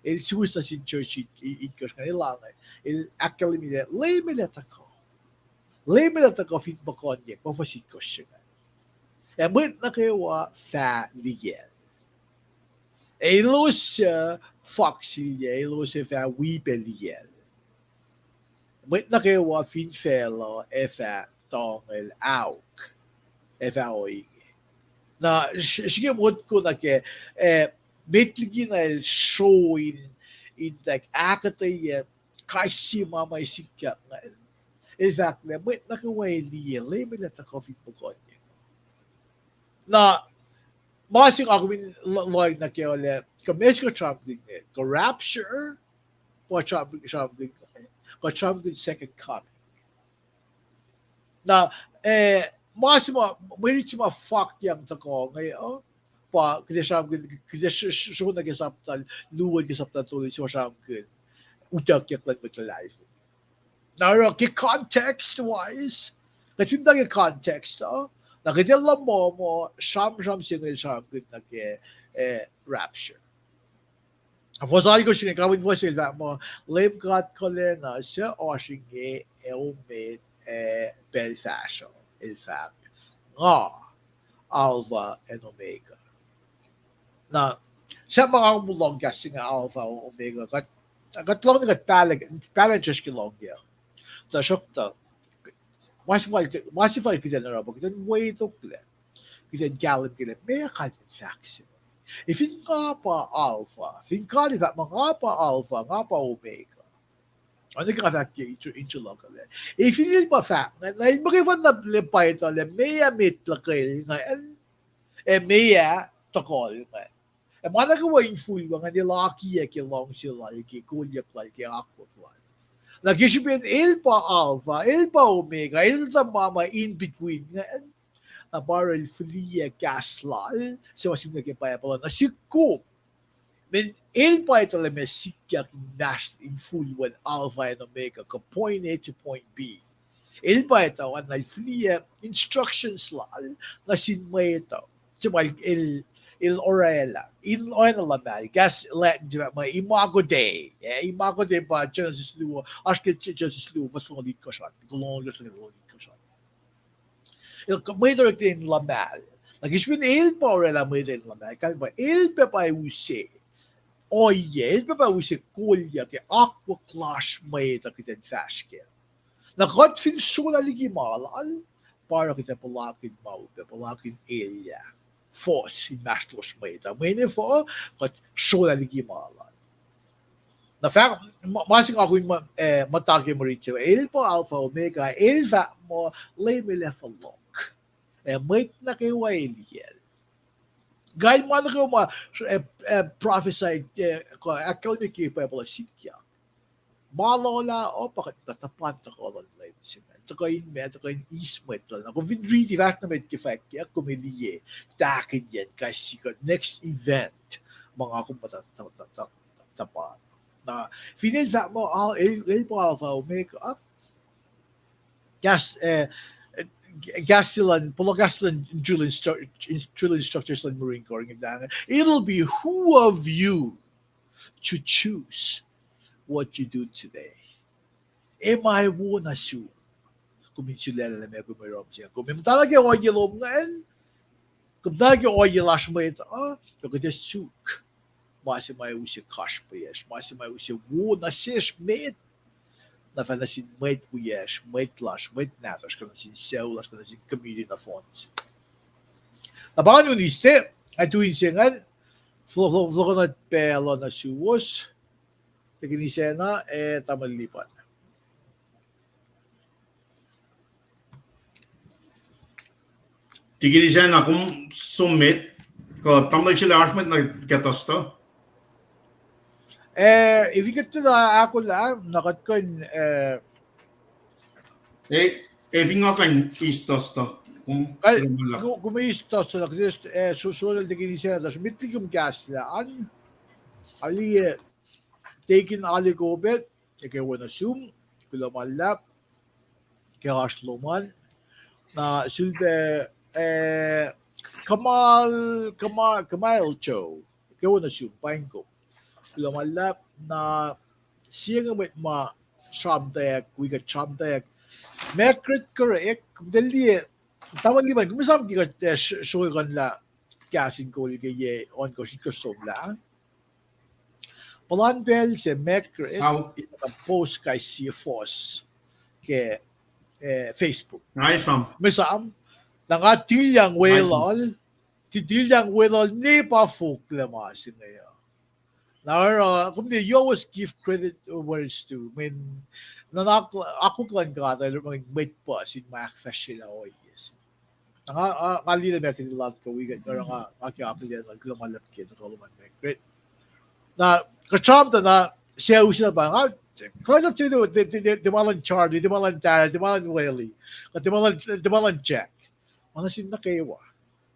il suus na si church, ikos na ilang, il academy nila, lay mileta ko, fin bakonye, pafasit ko siya. Mut na kayo fa liel. Elos foxilye, elos fa wibeliel. Mut na kayo fin felo fa tongel auk. Fa oige. Na sige mut ko na ke metligi na show in like akatay kasi mama isikya na. In fact, mut na kayo liel, lemon na coffee po na masing ako min Lloyd na kaya ulit kames ko Trump din ko rapture po Trump din ko Trump din second coming na masing may rin ma fuck yang tako ngayon pa kasi Trump din kasi show na kisaptal luwad kisaptal tuloy si Trump din utak yak lang magla-life Now, context-wise, yung context, nakita lang mo, siyam single siya na rapture. Fosal ko siya, kawin mo sila mo, lame got ko na siya o siya made bel fashion. In fact, nga, Alpha and Omega. Na, siya mga mulong kasi nga Alpha o Omega, kat lang nga palanches ki long ya. Ta shokta. Masifal kita na rabo, kita way to play. Kita galim kita, may kalmin faxi. If in nga pa Alpha, if in ka nila mga pa Alpha, nga pa Omega, ano ka fact into local. If in pa fact, na magiwan na lepay ito, may amit lakay, may tokol, mana gawa yung full nga nilaki ki long sila, ki kulyak like, ki akwat like. Nag-isipin, il pa Alpha, il pa Omega, il sa mama in between, na parang free gasla, so masim nagkipaya pala, na si Cook, men il pa ito lang may sikyak nash in full when Alpha and Omega, ka point A to point B. Il pa ito, na free instructions lang, na sinmay ito. So, il orela mal gas let my imago day imago day pa Genesis Lu acho que Genesis Lu was from the cushion long cushion il may direct in la mal like is when il pa orela may din la mal kan ba il pe pa use il pe pa use kolya ke aqua clash may ta kiten faske na got fin sula ligi malal para kita palakin ilya force in mastlos meta. Mene for kat shola ligi mala. Na fact masing ako yung matake mo rito. El po Alpha Omega, el va mo lay me left alok. Mate na kay Wailiel. Guy mo na ko prophesy ko academic people sikya. Malola o pakat tatapat na ko lang live siya. Ito kayo ismet lang. Kung vinriti vat na may kifak, kaya kumiliye, takin yan, kasi next event, mga akong matatapan. Na, final that mo, el po Alpha Omega, gas silan, polo gas silan drill instructors lang Marine Corps, it'll be who of you to choose what you do today. Am I wanna shoot? Kung minsulera na may gumirom siya. Kung talaga yung oye lom ngayon, kung talaga yung oye lash mo ito, look at this souk. Masi may usi kash pa yes, masi may usi wuna sish mate. Na fa nasin mate po yes, mate lash, mate natas, kung nasin seulas, kung nasin comedian na font. Nabangan yung liste, ay tuwin siya nga, flow na pelo na suwos, taginisya na, tamalipan. Tigiri siya na kung summit, ko tambay sila arfmet na katosto. If you get to the ako lang, nakat ko If nga kan istosto. Kung may istos na susunod na kinisya na sumitig yung gas laan, ali taking ali gobet, kaya wana sum, kulamalap, kaya kasluman, na silbe Kamal Cho, kaya wana sum, pain ko. Lumalap na siya nga may ma-shamtek, we got shamtek. Mekrit correct, dali taman liman, kung masam di ka show kan la kasing ko kaya on ko si Kusog la. Palan bel si Mekrit post kay si Foss ke Facebook. Naisam. Masam, nangatilyang welol, tidilyang welol ni pa folk lamasin ngayon. Now, you always give credit words to when ako klan ka dahil may pas in Mac fashion o yes. Kali na merkin lot ko weekend pero nga akiapil yan lumalap kid ko luman great. Na kacham na siya usila ba nga kaya to the malan Charlie, the malan Tara, the malan Whaley, the malan Jack. Ano sin na kayo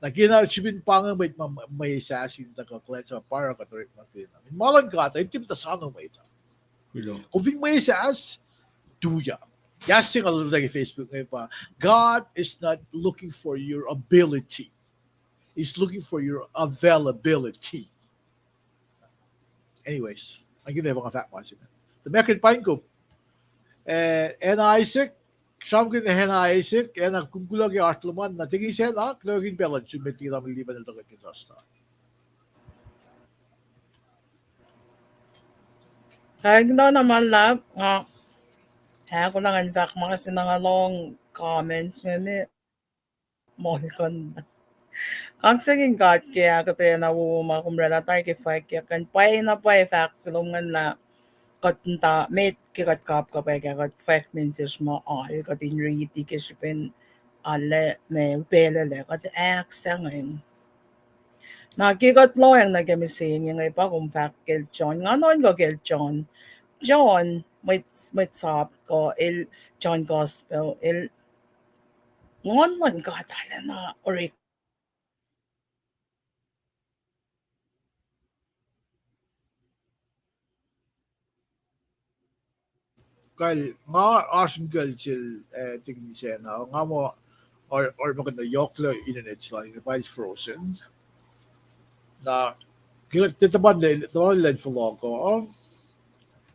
Nagina sibin pangang may sasin ta ka klet sa para ka trip na kina. Malan ka ta itim ta sano may ta. Kung may sas duya. Yasing alam na Facebook ngayon pa. God is not looking for your ability. He's looking for your availability. Anyways, ang gina mga fat ones. The Mekrit Pine ko. En Isaac, Samkin hen Isaac, en ang kumkulag yung Artluman, na tingin siya na, klagin pelan, sumitira mo liban na tagad kita sa. Kaya daw naman lab, ako lang in fact mga sinangalong comments yun mohon ko na. Ang saging got kaya ako tayo na mga kumrelatar kay fight kaya kan pay na pay fact silungan na katunta mate kikat kap kapay kaya kat 5 minutes mo kat in reality kisipin ale may upelele kat aksa ngayon. Nakikat lo yung nagamising yung iba kung fact kil John. Nga noon ko kil John, may sap ko, John Gospel, ngon man ka tala na orik. Kyle, nga Arsenal sil tingin siya na, nga mo, or maganda yokla internet sila, yung files frozen. Na, titaban din follow ko,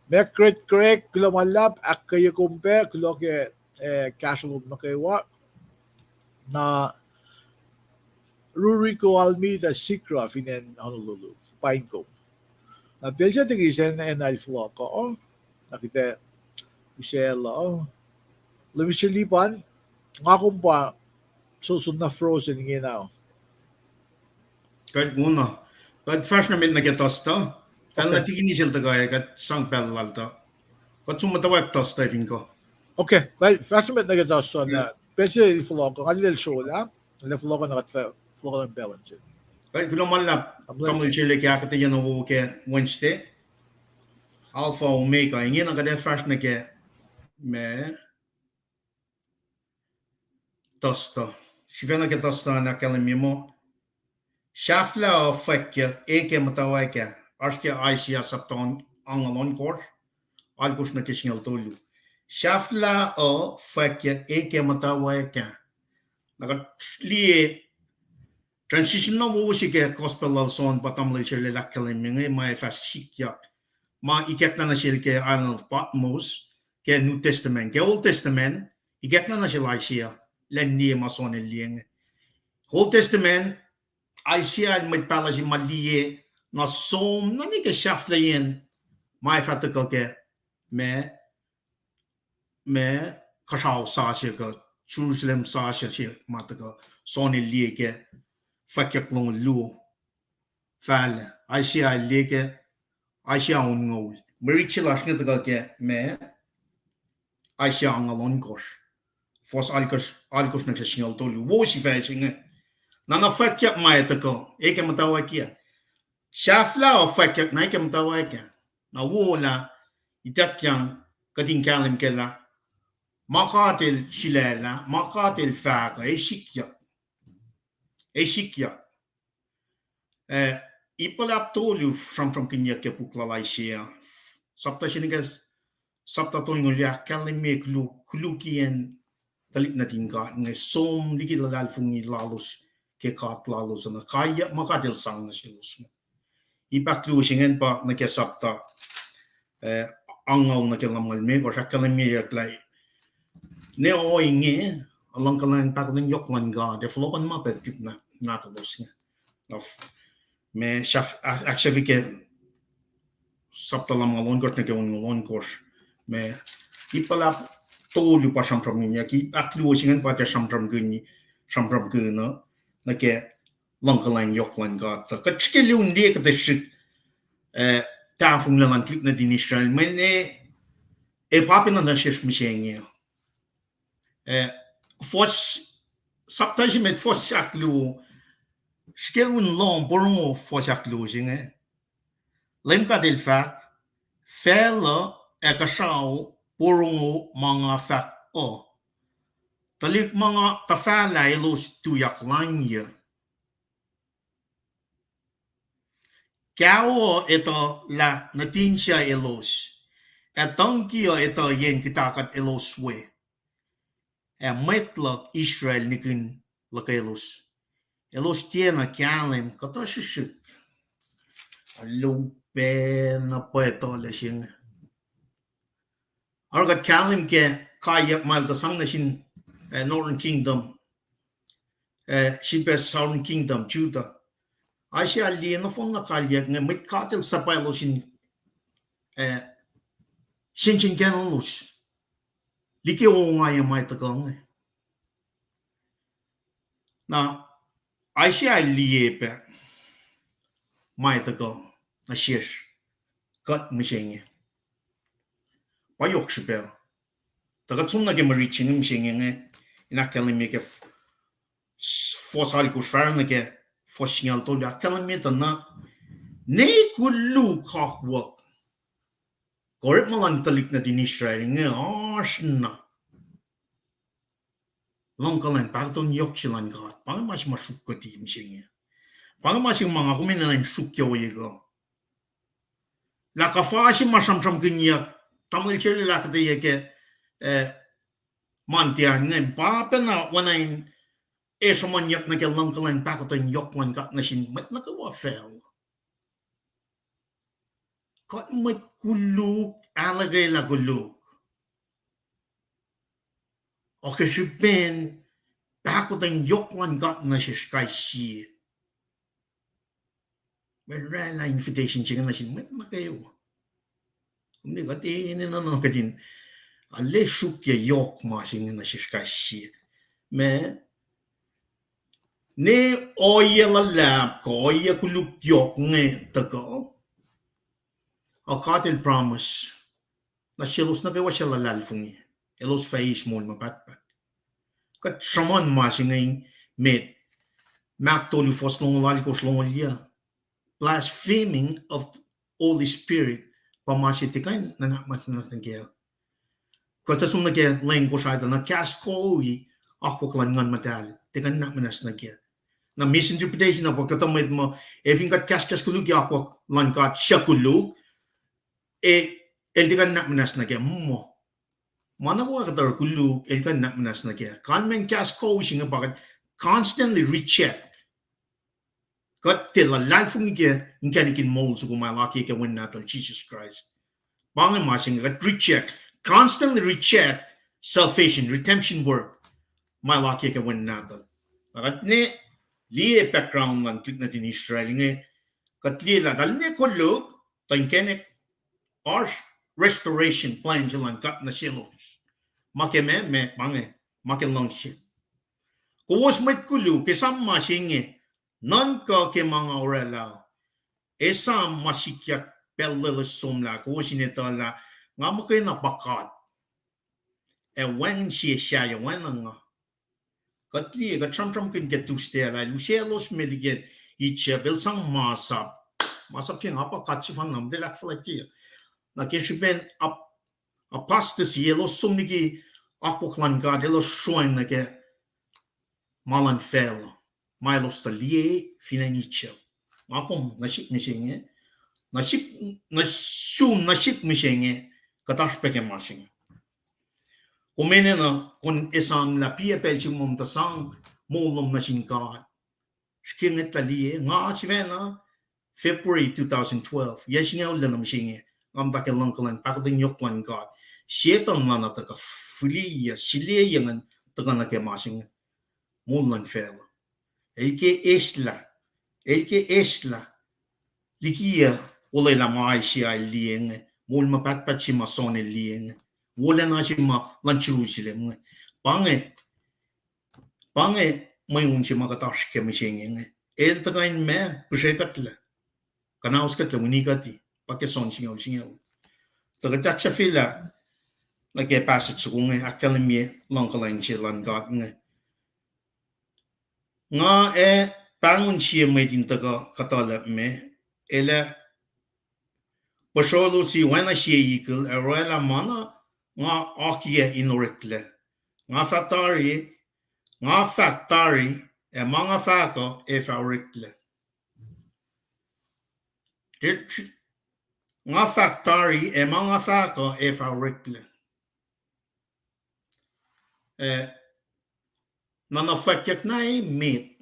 Mekrit correct, kula malap, ak kayo kumpe, kula ke casual na kayo, na Ruri ko Almeida Sikra, finen Honolulu, Pine ko. Na pilsa tingin siya na NL follow ko, nakita, Michelle, Lumis Lipan, nga kumpa, susunod na frozen ngayon. Kahit muna. Kahit fresh namin nag-tosta. Kaya natiginisil tagay kat sang pelalta. Kat sumatawag tosta fin ko. Okay, well, fresh namin nag-tosta na, pwede i-follow ko, kanil show lang, na-follow ko na-follow ko ng balance. Kahit kung naman lap, tamil chile kaya kata yan ang ke Wednesday. Alpha Omega, ingin ang kada fresh na ke me tosta. Si fena ke tosta na kalimimo. Shafla fakya eke matawai ke. Arke Aisia sapton angalon kor. Alkus na kisngal tolu. Shafla fakya eke matawai ke. Nakat liye transition na wo si ke gospel son patam le chele lakalimimi mai fasikya. Ma ikek na sil ke Island of Patmos ke New Testament ke Old Testament ikek na sil Aisia len nie ma son lieng. Old Testament Aisia met palaji malie na som na mi ke shafla yen mai fatako ke me kashao sa ke Jerusalem sa ke matako son lie ke fakyak long lu fal Aisia lie ke Aisia on ngol. Marichilash nga taga ke me Aisia angalon kosh. Fos alkos na kasinyal tolu. Wo si fashion nga. Nana fakyak maya tako. Eke matawa kia. Shafla o fakyak na eke matawa kia. Na wo la itakyang kading kalim ke la. Makatil shilela. Makatil faka. Esikyak. Ipalap tolu from kinyak ke puklalay siya. Sapta sinigas sapta to ngulya kalime klukien talik na tingka ngai som ligi lalal fungi lalos ke kat lalos na kaya makadil sang na silos. Ipaklu singen pa na ke sapta angal na ke lamal me ko kalime yak lai ne o inge along kalan pakling yoklan ga de flokan ma petip na natalos nga. Me chef actually ke sapta lam ngalon kort na ke ngalon kors me ipalap tolu pa samtram niya ki aklu singan pa te samtram gni samtram gna na ke langkalan yoklan ga ta ka chkelu ndi ka te shit ta fung lan klik na din Israel me e papina na shish mishenge fos sapta jimet fos aklu Skelun long bormo fosaklu singe. Lemka del fak fela ekasau borongo mga fak o. Talik mga tafala ilos tuyak lanya. Kao ito la natinsya ilos. Etangkia ito yen kitakat ilos we. metlak Israel nikin lakelus. Elus tiena käälim katashishik. Lupe na poetole sing. Arga käälim ke kaya malta sang na sin Northern Kingdom. Shin Southern Kingdom, Judah. Asia liena fon na kalya nga mit katil sa palo sin sin kenolus. Liki o nga yung may tagang. Na Asia liepe may tagang na shish. Kat mishenge. Payok shipel. Tagat sumna ke mariching mishenge nga inakalimik ke fosalikus farna ke foshingal to ya kalimita na ne kullu kakwak. Korek malang talik na din Israel nga asna. Longkalan pagton yokchilan gat. Pangamas masukati mishenge. Pangamas yung mga kuminanan sukyo yego. La kafashi masam kinyak tamil cheli la kate yeke mantia ngem papa na wanain esoman yak na ke longkalan pakotan yokwan gat na shin met na ka fel. Kat met kuluk alagay la kuluk. O kasi ben pakotan yokwan gat na shish kay si. Merala invitation chicken na shin met na kayo. Hindi kati ini na no katin. Ale shuk ye yok masing na shishkashi. Me ne oye la lab ko oye kuluk yok nge tako. Akatil promise. Na shilos na kawa siya lalalfungi. Elos faish mo mapatpat. Kat shaman masing ngay met. Maktoli fos long lalikos long liya. Blaspheming of Holy Spirit. Pamashitikan na nakmas na nagkaya. Kata sumna ke lain ko sa na kas ko ako klangan matal tekan na manas na kya na misinterpretation na pagkata med mo even kat kas kulugi ako lan kat shakulug el tekan na manas na kya mo mana ko kata kulug el kan na manas na kya kan men kas ko singa bagat constantly recheck kat tela lifung ke ngkanikin mold so kumalaki ke when natal Jesus Christ bangin masing kat recheck constantly recheck salvation, redemption work. My lucky ka win natal. Kat ne liye background ng tit natin Israel nge kat liye la dal ne kulog tankenek arch restoration plan silang kat na silos. Makeme me mange makelong siya. Kuwas may kulog kesama singe non ka ke mga orela esam masikyak pelleles somla kuwas inetala nga mo kayo napakat. When siya when nga. Katli, tram can get to stay la Lucelos Milligan each bill some masap. Masap siya napakat si fan nam delak flati. Nakishipen up apostasy elo sumnigi aquaklan god elo shoin nage malan fel. Milos talie finanicho. Makom nasik mishinge. Nasik mishinge. Katash peke mashing. Kumene na kun isang la pia pelching mom tasang molom na singkat. Skinget talie nga sivena February 2012. Yeshinga ulan na mishinge. Ngam take langkalan pakutin yoklan god. Sietan na taka free sile yangan taka na ke mashing molan fel. Elke esla. Likia ulay la mai siya lieng. Mol mapatpat si masone lieng. Wala na siya Jerusalem. Pange may siya makatash ke mishing. El tagain me pushekat la. Kanaus kat la unikati. Pakeson siya. Tagatak siya fila. Like passage sa kung akalimye langkalang siya langkat nga. Nga pangon siya may din taga katalap me. Ela pasolo si wana siya ikil. Arwela mana nga akia inorikle. Nga factari mga fako faurikle. Nga factari mga fako faurikle. na fakyak na meat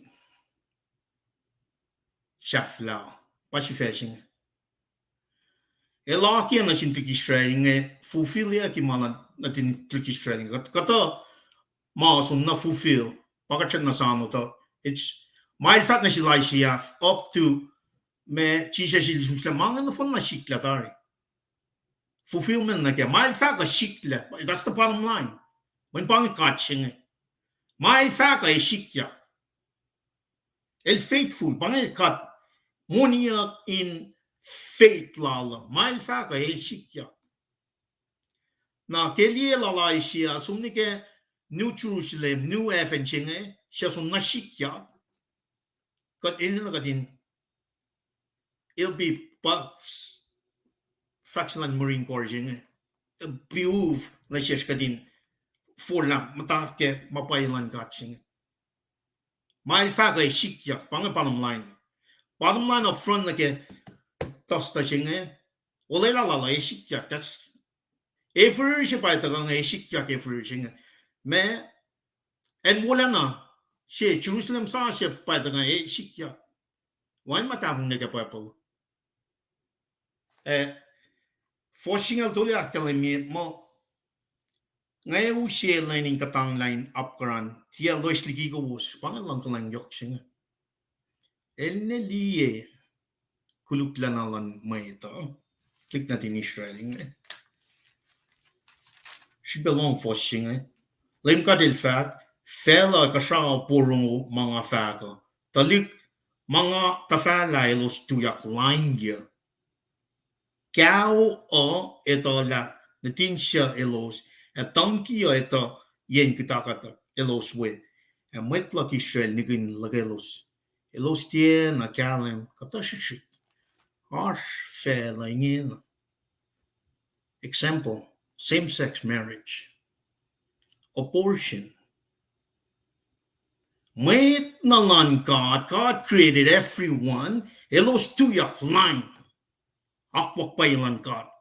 chef lao pa si fashing elaki na sin tricky shredding fulfill ya ki mana na tin tricky shredding kata ma sun na fulfill pakachan na sano to it's my fat na si lycf up to me chisha si susle manga na fon na shikla tari fulfillment na kya my fat ka shikla that's the bottom line when pang catching my fat ka shikya el faithful pang kat monia in faith lala my fat ka shikya na kelie la la isia sumni ke New Jerusalem New Evangeline sia sum na shikya kat in na katin it'll be buffs factional marine corps jing piuv la sia katin fola mata ke mapailan gatching my fa ga shikya pang bottom line of front like a tosta jing ole la la shikya that's every by the gang shikya ke version me and wala na she Jerusalem sa she by the gang shikya why matavung nega people forcing al tole akademi mo ngay u she learning katang line upgrad tia lois ligi go was pangalang kalang yok sing elne liye kuluklanalan may ito click natin Israel she belong forcing Lim ka del fat fela ka sa porong mga faga talik mga tafalay los tuyak line dia Gao o ito la natin siya elos at tangki o ito yen kitakata elos we and met like Israel nigin lagelos elos tie na kalem katashik harsh fela ingin example same-sex marriage abortion Wait nalan God. God created everyone. Elos tuyak line. Akwak pailan God.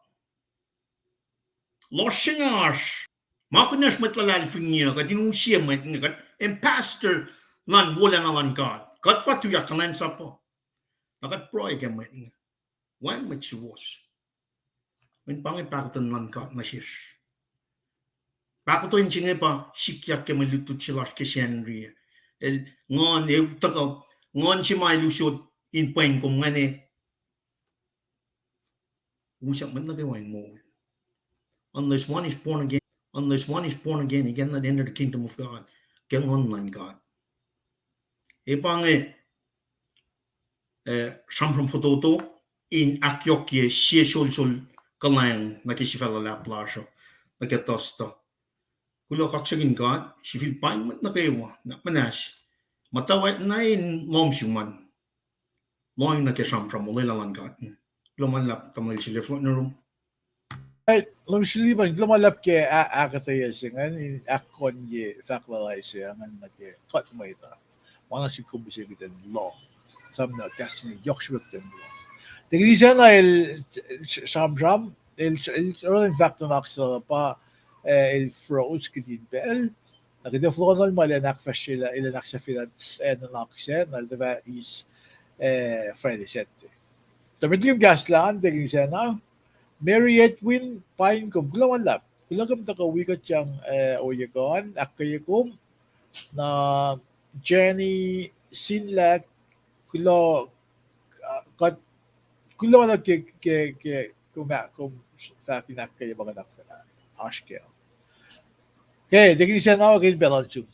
Loshingash. Makunash matlalal fingiya. Kadinusia matngat. And pastor lan wala nalan God. God pa tuyak lan sa po. Nakat proy ka matngat. Wan matsuwas. When pangipakatan lan God nashish. Pakuto yung chinga pa. Sikyak ka malutut silas kisyanriya. El ngon taka ngon si mai lusot in pen kung ngane usap man na kawain mo unless one is born again he cannot enter the kingdom of God kang online God e pange from fototo in akyokye sie sol kalang na kisifala la plasho na ketosta kulo kaksagin God si Philippine na kayo na manash matawait na in momsuman loin na kesam from Ulilalan God lumalap tamal sila float na room Right, lumsiliban lumalap ke akataya singan in akon ye faklalay singan na ke kat mo ito. Wana si kumbisi kita law. Sam na destiny yokshwek den law. Tingin siya na sham el fact na aksala pa el froze kitin bel. Nakita flow na mali anak fashila ila naksa filan na naksa na diba is Friday set. Tabitlim gaslan tingin siya na Mary Edwin Pine kum kulawan lap. Kulagam takawikat siyang oyagon akayakum na Jenny Sinlag kulo kat kulawan lap ke kum sa tinak kaya mga naksa ashke. Okay, tingin siya na okay balance.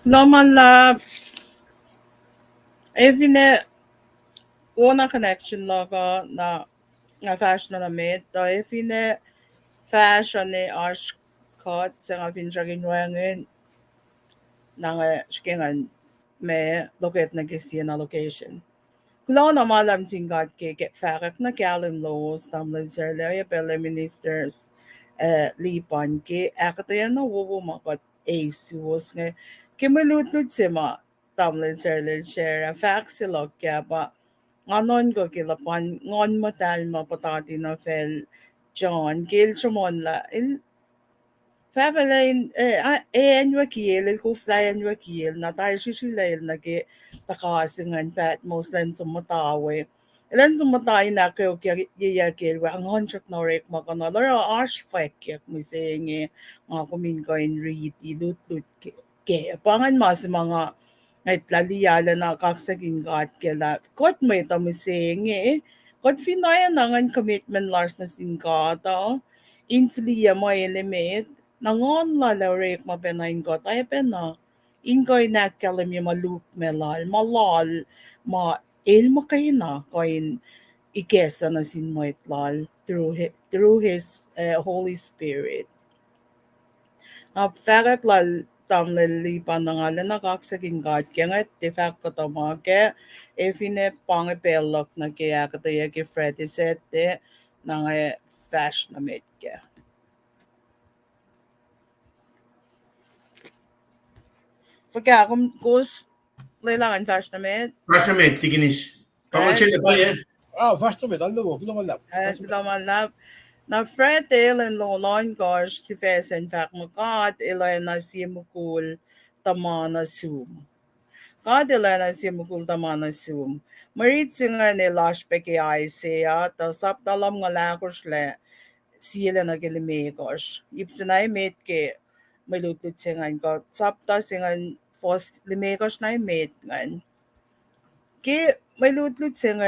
Naman la evine una connection logo na fashion na made to evine fashion ni ashkot sa nga finjagin wangin na nga shikingan me loket na gisi na location. Kulaw na malam tingkat ke farak na kalim los tam lazerle ya pele ministers lipan ke akatayan na wuwu makot asus nga kimalutut sima tam lazerle share fax silog kya ba nganon ko kilapan ngon matal mapatati na fel John Gil Chamon la il Päivälein en kiel ku flyan kiel na tar sisilail na ge takasingan pat moslen sumatawe. Ilan sumatay na kayo kaya kiel wa ang honchak na rek makana laro ash fek yak misengi nga kumin ko in riti lut ke pangan mas mga ngay tlaliyala na kaksaging kat kela kot may tamisengi kot finaya na ngan commitment lars na singkata inflia mo element nangon la rek mapenain ko tayo pena ingoy na kalam yung malup melal malal ma ilma kayo na koin ikesa na sin mo itlal through his Holy Spirit. Färek lal tam li panangalan na kaksaging God kaya nga tifak ko tamake efine pange pelok na kaya kataya ki Freddy sette na nga fash na metke. Forkijk om koos leilangan fash na met. Russia med tiginish. Tamal Right? chile pa ye. Fast med alla våg, de alla. Daman lap. Na Fred en lolon gosh ti fesen fak makat ilan na si mukul tamana zoom. Kadilana si mukul tamana zoom. Marit singa ni lash peke ay siya ta sap talam nga lakosh le sila na gilimekos. Ipsinay met ke malutut singan ko. Sap ta singan fos limekos na met ngan. Ki may lutlut singa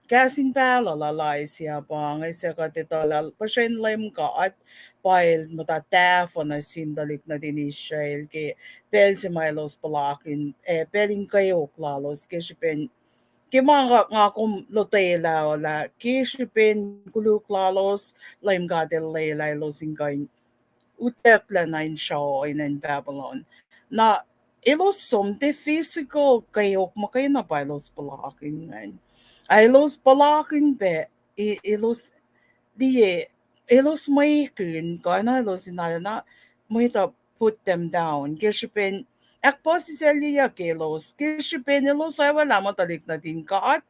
kasin pala lalay siya pa nga siya ka titolal pasyon lim ka at pail matatafo na sindalik na din Israel ki pel si Milos palakin peling kayo klalos kasi pen ki mga nga kung lotela wala kasi pen kuluk lalos lim ka tilay losing kain utekla na in show in Babylon. Na ilos somte physical kayok makay na pa ilos palaking ngayon. Ay ilos palaking be, ilos diye, ilos may kin, kaya na ilos inala na, may ta put them down. Kasi pen, akpo si Celia kilos, kasi pen ilos ay wala matalik na din ka at,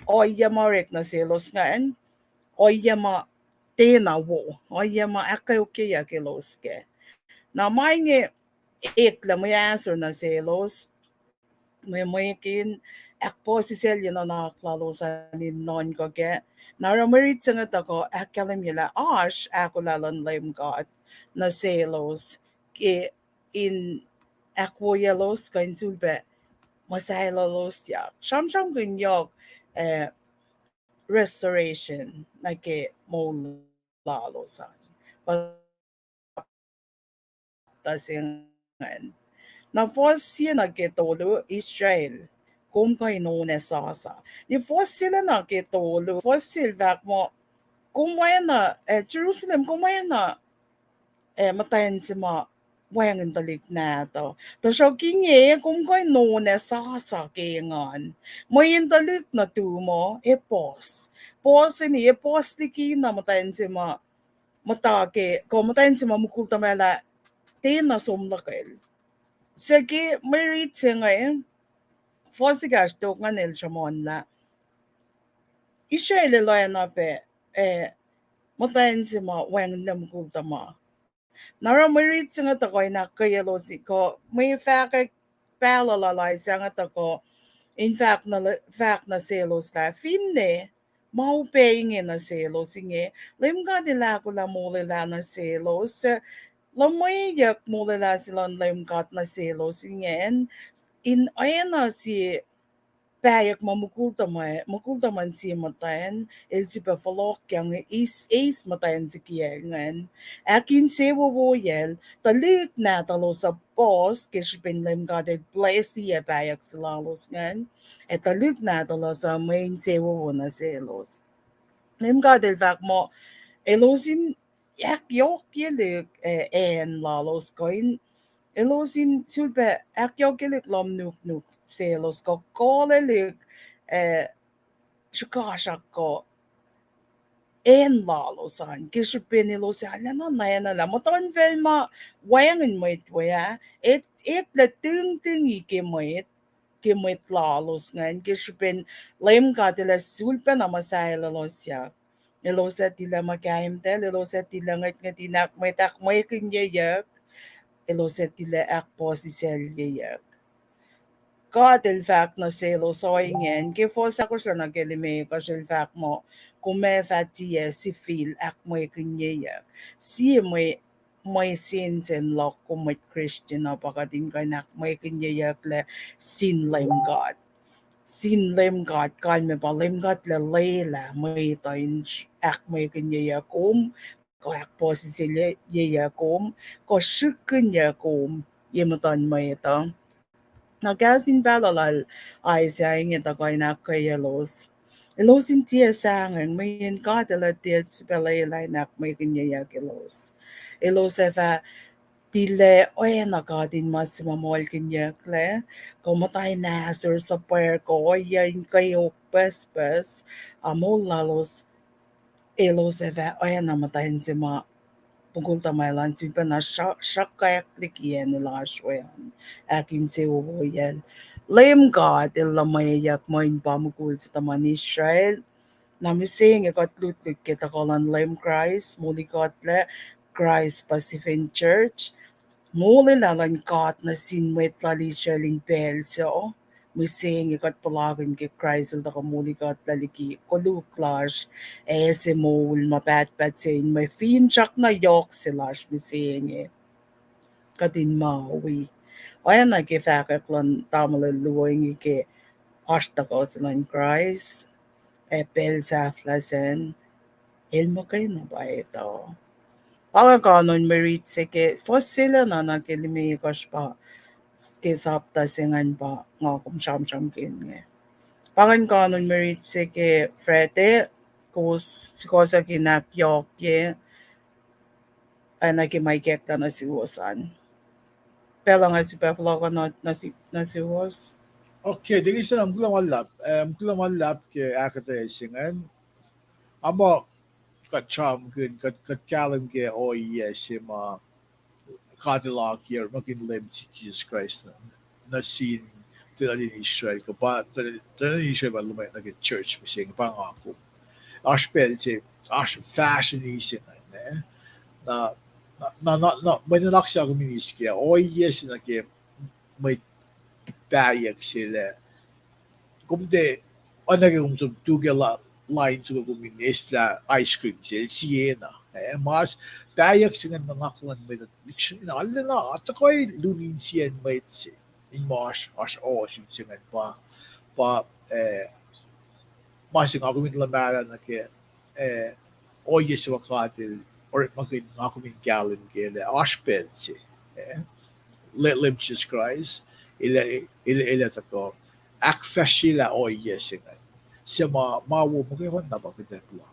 oya marek na silos ngayon, oya ma tena wo oya ma akayo kaya kiloske na mainge ekla mo answer na selos may kin akpo si selya na nakaklalo sa non ko ke naramarit sa nga ko akalam yala ash ako lalon lime god na selos ke in akwo yalos kain sulbe masayla los yak sham gunyok restoration like mo lalosan patasingan na fosse na ketolo Israel kum kay no ne sasa ni fosse na ketolo fosse vak mo kumaya na Jerusalem kumaya na matayin si ma wayang talik na to. To siya kinye kung kay no ne sasa kengan. Mo yung talik na tu mo pos. Pos ini pos liki na matayin si ma matake ko matayin si ma mukul tamela tina somlakil. Sige may read siya ngayon. Fosigas to nga nil siya mo na. Isya ililaya na pe matayin si ma wayang na mukul tama. Nara marit nga tako na kayalo si ko may fact palalay nga tako in fact na selos la finne maupaying na selos inge lim ka dila ko la mole la na selos lamayak mole la silang lim kat na selos inge in ayana si payak makulta man si matayan el si pafalok yang is matayan si kiyangan akin sewo woyel talik na talo sa pos kishpinlim ka de bless siya payak silalos ngan et talik na talo sa main sewo na selos lim ka del fak mo elosin yak yok yelik en lalos koin elosin sulpe akyokelik lom nuk selos ko kolelik shikashak ko en lalosan kishipinilos alana na la moton velma wayangan moit waya et la ting ikimoit lalos ngan kishipin lem ka de la sulpe na masaya lalosya Ilosa tila magkaimtel, ilosa tila nga tinak may takmay kinyayak, ilosa tila akpo si selyayak. God il fact na selo soingen, ke fosa ko siya nagkelime ko siya il fact mo, kume fatie si feel ak mo'y kinyayak. Si mo'y sins and lock kumay Christian na pakating kanak mo'y kinyayak le sin lime God. Sin lem God, kalme pa lem God le layla, may tayin ak mo'y kinyayak ko ak po si sila yayakom, ko syukun yakom, yemutan mo ito. Nagasin balalal ay sayang ito ko na kaya los. Ilosin tiya sangang mayin ka tala tiya balay nak may kanya kilos. Ilos eva tile oy na ka din mas mamol kanya kle. Kumatay na sur sa puer ko yan kayo pes amol lalos ilos eva oy na matayin si ma pungkol tamailan simpa na kayak likian nila aswayan akin si uwoyan. Lame God ilamayak mo yung pamukul sa taman Israel. Namising ikat lutlut kita kolan lame Christ muli kotle Christ Pacific Church. Muli lalan kat na sinwet lali siyaling pelso. Mising ikat palagan kay Christ al muli kat laliki koluklash ese mul mapat sin may finchak na yok silash mising katin mawi. Ayan na kifakak lan tamalaluwing ke ashta ko silang Christ epel sa flasen ilmo kayo na ba ito? Paka kanon merit sike fosila na nakilimikos pa kisapta singan pa nga kum syam kin nga. Pakan kanon merit sike frete si kosa kinakyok ye ay nakimaykek ta na si Wosan. Pela nga si Peflo ka na si Wos. Okay, dili sa kulang walap ke akata singan. Amo kat cham good kat kalam ke o yes ma Cadillac here makin lem si Jesus Christ na sin tila din Israel ka pa tila din Israel ba lumay nag church mising pa ako. Aspel si fashion isin na may nanak siya kuminis kaya o yes na ke may payak sila kumde anake kumtum tugela line to kuminis la ice cream sila Siena mas payak sila nanaklan may diction na ala na at ako'y lunin siyan may in mas as o sila pa mas yung ako min lamara na ke o yes wakatil or makin ako min galim ke aspel si let lem Jesus Christ ila tako ak fashila o yes nga siya mawo mo kayo na ba kita pula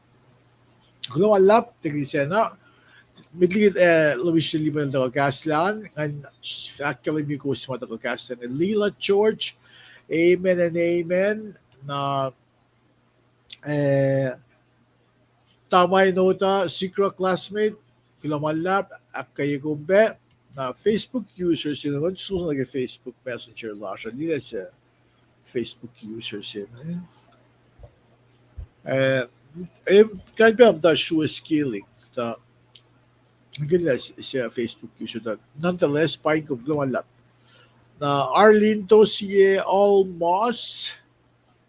kulo alap tigi siya na midligid Luis Liban da Kaslan and actually ko sa mata Kaslan Lila George amen and amen na tamay nota secret classmate kilamalap ak kayo gumbe na Facebook user sila nun susunod nag Facebook Messenger lasha nila sa Facebook user sila kan ba am da shoe skilling ta gila siya Facebook user da nonetheless pain ko lumalap na Arlene Tosie Almos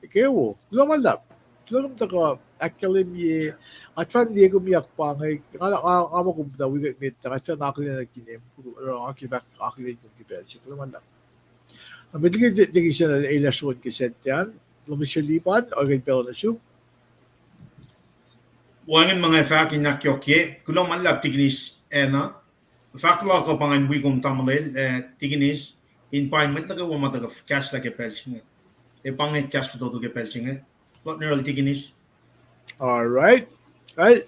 ikaw lumalap Lulum taka academy at fan Diego miyak pa ngay kamo kum da wigat mit at fan akili na kinem akivak akili kum kibel si naman lang. Ang bitigin tingin siya na ilasyon kisentyan lumisyon lipan o gagpel na siya. Wangan mga fakin nakyokye kulang malap tignis ena fakla ko pangan wigum tamalel tignis in payment na gawa mata cash la ke pelchinga e pangan cash foto ke pelchinga flot neural tignis. All right. Right.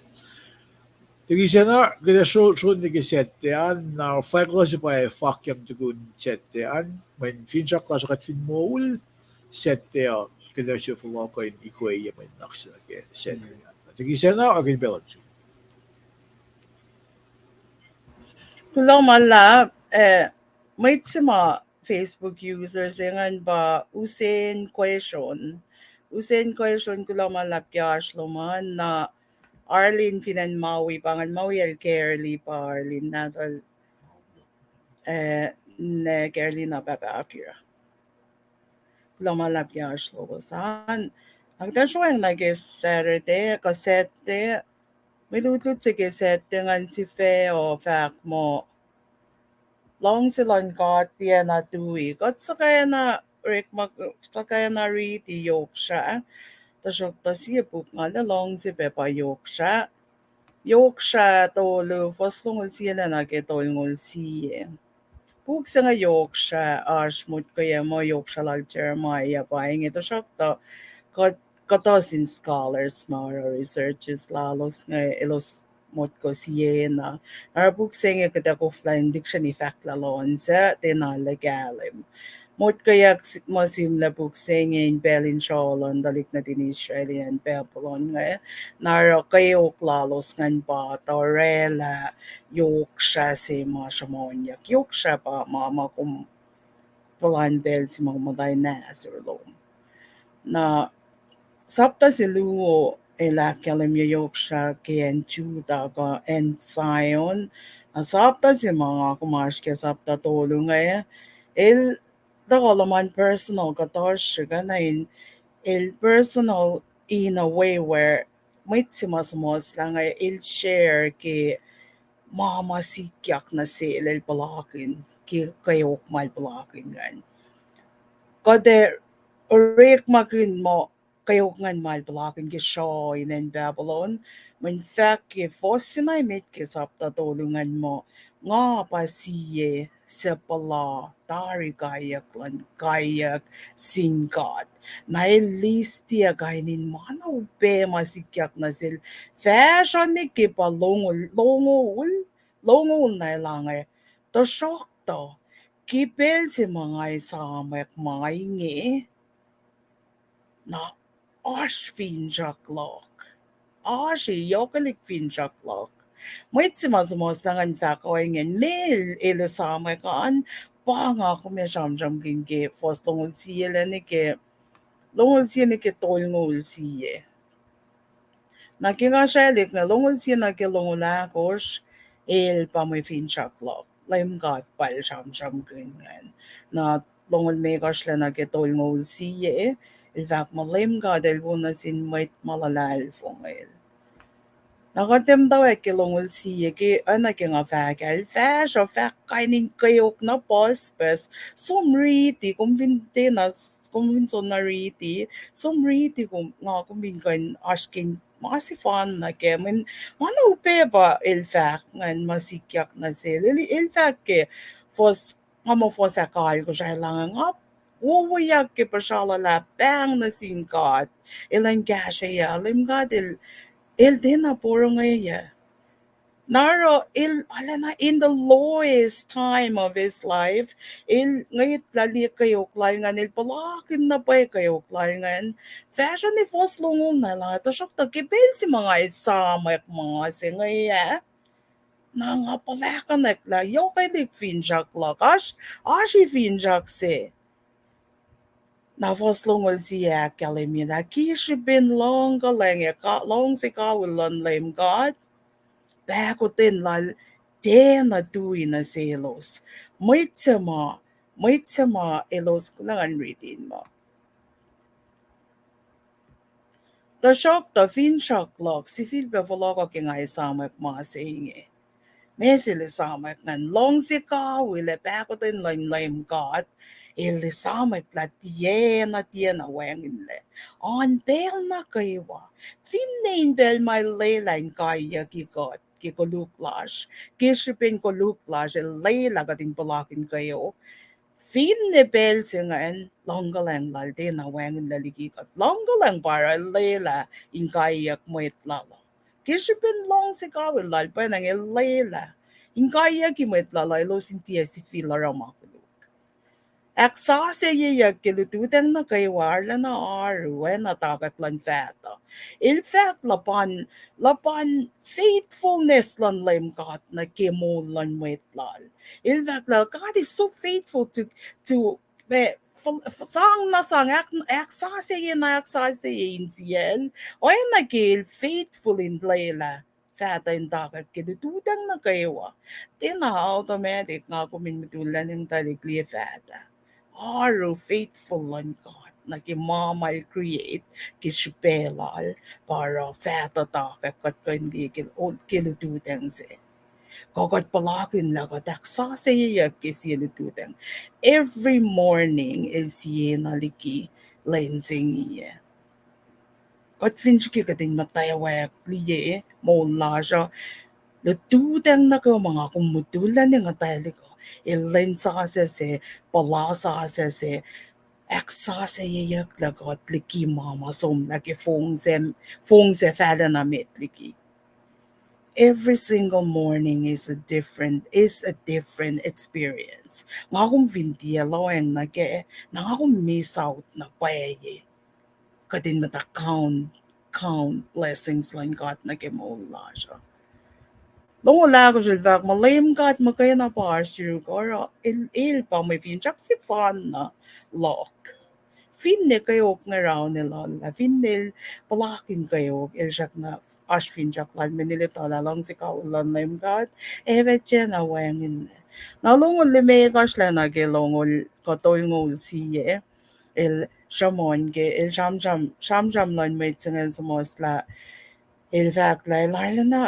Tingin siya na ganda show ni kisentyan na five class pa fuck yung tugun sentyan when fincha class kat fin moul sentyan ganda siya full ko in equate yung naksa ke sentyan. Tingin siya na agad balance. Kulo mala may sima Facebook users yan ba usin question kulo malap kya shloman na Arlene finan Maui pangan Maui el Kerli pa Arlene nadal ne Kerli na baba akira. Lumalap niya slogosan. Ang tasyo ang nag-Saturday, kasete, may lutut si kasete ngan si Fe o fact mo. Long silang kati na tuwi. Kat sa kaya na Rick mag sa kaya na riti yok siya. Tasok ta siya puk nga na long si Pepa yok siya. Yok siya tolo fostong siya na nakitol ngol siya. Puk sa nga yok siya ashmut kaya mo yok siya lang Jeremiah paing ito siya ta katasin scholars mga researchers lalos nga ilos mot ko siya na arbuk nga kada ko flying diction effect lalon sa tinalagalim. Mot kaya masim na buk singing belin sholon dalik na din Israelian pepolon nga naro kayo klalos ngan ba torela yok siya si mga shamonyak yok siya pa mama kum pulan bel si mga maday na surlom na sapta si luo elakalim yok siya kiyen chuda ka en sayon sapta si mga kumash ke sapta tulong nga el dakalaman personal katarsh na in el personal in a way where may simasmos lang ay il share ke mama sikyak na si el balakin ki kayok mal balakin gan kade orik makin mo kayok ngan mal balakin ki show in Babylon when fact ki fosinay mit ki sapta tulungan mo nga pa siye sa pala dari kayak lan kayak singkat na listiya kainin mana ube masikyak na sil fashion ni ki pa longol na langay to shock to kipel si mga isamek mga ingi na ash finjaklok ashi yokelik finjaklok Muitsimasumustangan sa koingen nil ilisama kaan panga kume shamjam ginge fos longol siye ni ke tol ngol siye. Nakinga shelik na longol siye na ke longola kosh el pamoy fin shaklok. Laim gat pal shamjam gingan. Na longol megash la na ke tol ngol siye. Il fact malaim gat el buna sin moit malalal fongel. Nakatim daw kilongol siya ki ana ki nga fakal fash o fak kainin kayok na pospes sumriti kumvinte na kumvinso na riti sumriti nga kumbin kan asking masifan na ke mana upe ba il fak ngan masikyak na sila il fak ke fos nga mo fos akal ko siya lang nga Wuwayak ke pashala la bang na singkat ilan kasha ya lim il din na puro ngayon. Naro, alana, in the lowest time of his life, ngayon lali kayo klaringan, palakin na pa kayo klaringan. Fashion ni Fos lungong na lang, ito siya tagkipin si mga isamak mga si ngayon. Nga palakan na kla, yo kay dik finjak lak, ashi finjak si. Na Fos lungol siya kalimina, kishipin long kaleng, long si kawilan lame God. Bakutin lal tena tui na selos. Maitsama elos kulangan ritin mo. Ta shock ta fin shock lock si fil be vologa kinga isamak ma singe. Mesili samak nan long si ka wile bakutin lan lame god. Ili samak la tiena wangin le. On bel na kaywa. Fin nain bel my leyline kaya ki god. Ki koluklash. Kishipin koluklash el layla gating palakin kayo. Fin ni bel singan longgalang lal din na wangin laligikat. Longgalang para layla in kayak moit lalo. Kishipin long si kawin lal pa nang el layla. In kayak moit lalo ilo sintiya si fila ramakuluk. Eksase yiyag kilututang na kaywarla na arwen na takak lan fata. In fact, lapan faithfulness lan lim kat na kimon lan wait lal. In fact, God is so faithful to sang na sang ek siel o nagil faithful in layla fata in dagat kidutudang na kayo tina automatic nga kuminmutulan ng talikli fata are faithful on God nakimamal create kishpelal para fata dagat kat hindi kilutudang se Kogot palagin lagot aksasaya kisilututan. Every morning is ye naliki lensing ye. Kot finchki kating matayawak liye mo lasha. Lutudang na ko mga kumutulan ng atayali ko. Ilensa se palasa se aksasaya lagot liki mama som laki fong se fada na met liki. Every single morning is a different experience. Nga akong vindiya lawang na akong miss out na paye. Kadin mata count blessings lang God na kemula siya. Long wala ko siya malayim ka at magkaya na pa siya ko il pa may finchak si fan na lock. Finne kayo nga raw nila la finne palakin kayo ilsak na finjak lan minilita lang si kaulan na yung kat evet siya na wangin nalungol lime kasla na gelongol katoy siye il shamon ke il sham lan may tsingan sa mosla il fact la ilarla na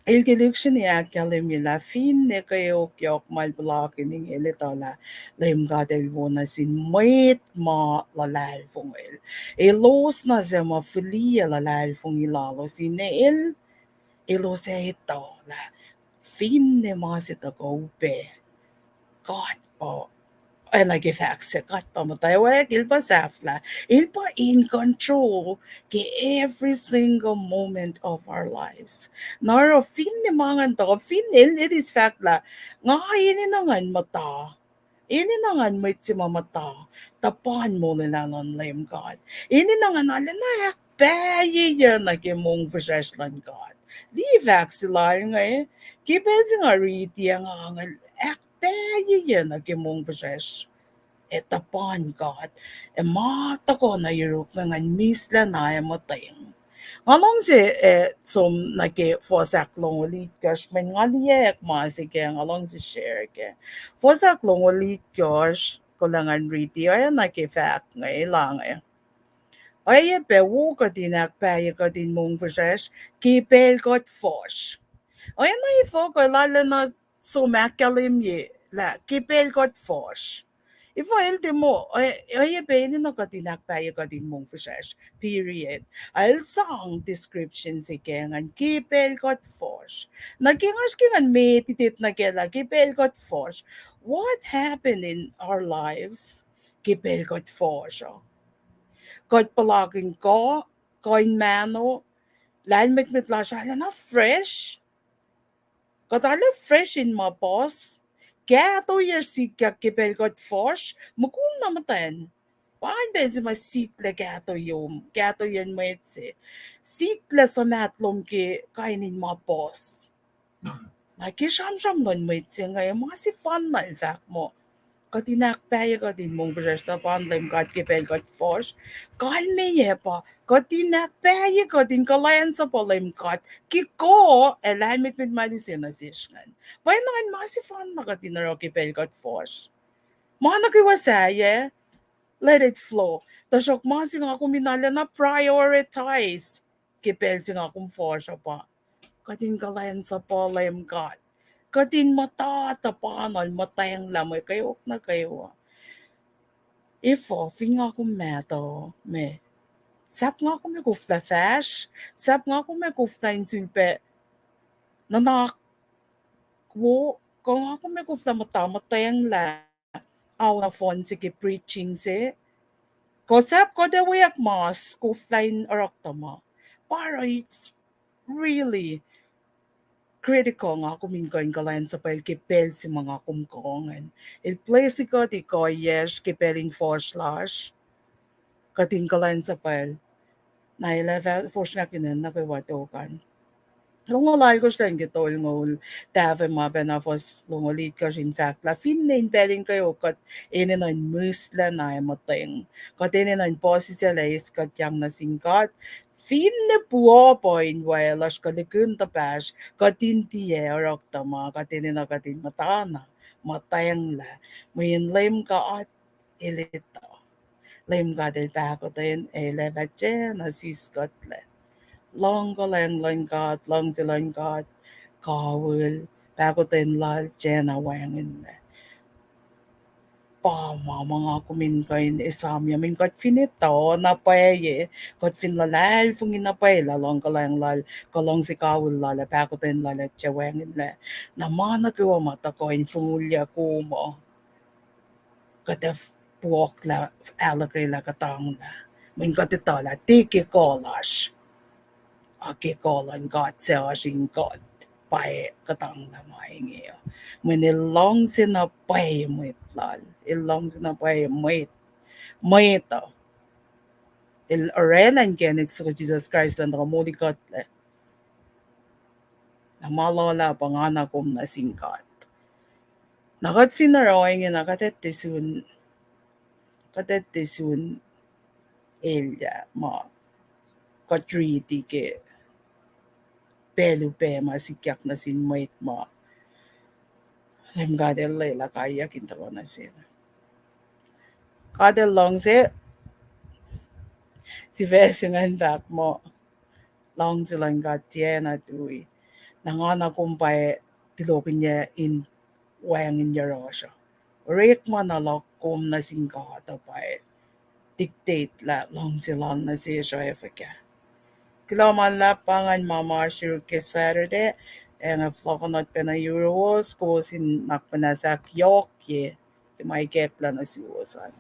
ilgiluksin iakialimilla finne kayo yok mal blakin ning ilitola lim gadel wona sin mait ma lalal fong ilos na zema filia lalal fong ilalo sin ilos ito la finne masita ko be God po ay nag-effects kat pamatay ilpa safla ilpa in control ke every single moment of our lives naro fin ni mangan to fin it is fact la nga ini nangan mata ini nangan may mata tapan mo nila non lame God ini nangan ala na bayi yan nagimong fresh lan God di vaccilal nga kipesi nga riti nga bayi yan nagimong fresh etapan God. Mata ko na yuruk nga misla na matayang. Anong si som nake fosak long ulit gosh men nga liyak masike along si share ke. Fosak long ulit gosh kulangan riti ay nake fact nga ilang Ay pe wo ka dinak pa ka din mong fresh kipel got fosh. Ay na ifo ko lala na sumakalim ye la kipel got fosh. Ifo el mo ay beni no katinak pa ka din mong fresh period. I'll song description si kengan kipel got fosh. Nagingas kengan me titit na kela kipel got fosh. What happened in our lives? Kipel got fosh. God palaging ko, koin mano, lan mit lasha na fresh. Kadala fresh in my boss. Kaya 2 years sika kipel got fosh, mukul namatan. Paan ba si masikla kaya to yan mo itse. Sikla sa matlom ki kainin my boss. Nakisham-sham nun mo itse ngayon, mga si fun na in fact mo. Katinakpaya ka din mong versta pandem kat kipel kat force. Kalmeye pa. Katinakpaya ka din kalayan sa palim kat. Kiko, elamit mit malisina sishnan. Bayan naman masifan na katinaro kipel kat force. Mga nakiwasaya, let it flow. Tasok masi nga akong minala na prioritize. Kipel si nga akong force pa. Katin kalayan sa palim kat. Kadin matatapanan matayang lamay kayo na kayo. Ifo, finga ko meto, me. Sap nga ko me kufta fash, sap nga ko me kufta insulpe. Nanak, kung ako me kufta matayang la, aw na phone sige preaching se. Ko sap ko de wayak mas, kufta in araktama. Para it's really critical nga kumingkoin kalayan sa kipel si mga kumkongan. Il place ko ti ko yes kipeling slash kating kalayan sa pal. Na ila force nga kinan na kay watokan. Lungalaigosten getolngol täve mabenafos lungoliitkasin faktla finnein pelinkajukat eninain mõstlena mateng. Kat eninain posiseleiskat jamnasinkat finne puopoin vaelas kalikynta pääs katin tie oraktama katinina katin matana matengla. Muin lemkaat ilita. Lemkaat el pääkoten elevätjena siskatle. Longalanglangkat, longsilangkat, kawil, bagutin lal, jena wangin. Pama mga kuminkain isam yamin kat finito na paye kat finlalal fungin na paye lalong kalang lal kalong si kawil lala bagutin lala jawangin le na mana kuwa mata ko in fungulya kumo kata puok la alakay la katang la min katitala tiki kolash Aki kolan got seasin got pai katang la mai When ilong sina pai muit lal. Ilong sina pai muit. Muito. Il arenan kenik sa Jesus Christ lang nakamuli got le. Namalola pangana kum na singkat. Nakat finaraw nga nakatettisun. Katettisun ilya ma. Katriti ke. Pelu pe masikyak na sinmait mo. Lem gadel la kaya kinta ko na sin. Kadel long si vesingan back mo. Long silang gatiena tui. Nangana kumpay tilokin niya in wangin niya rosyo. Rek mo na lokum na singkata pa dictate la long silang na siya siya efeka. Kilaman la pangan mama shiru ke Saturday and a flokonot pena euros ko sin nakpanasak yok ye may kekla na siwasan.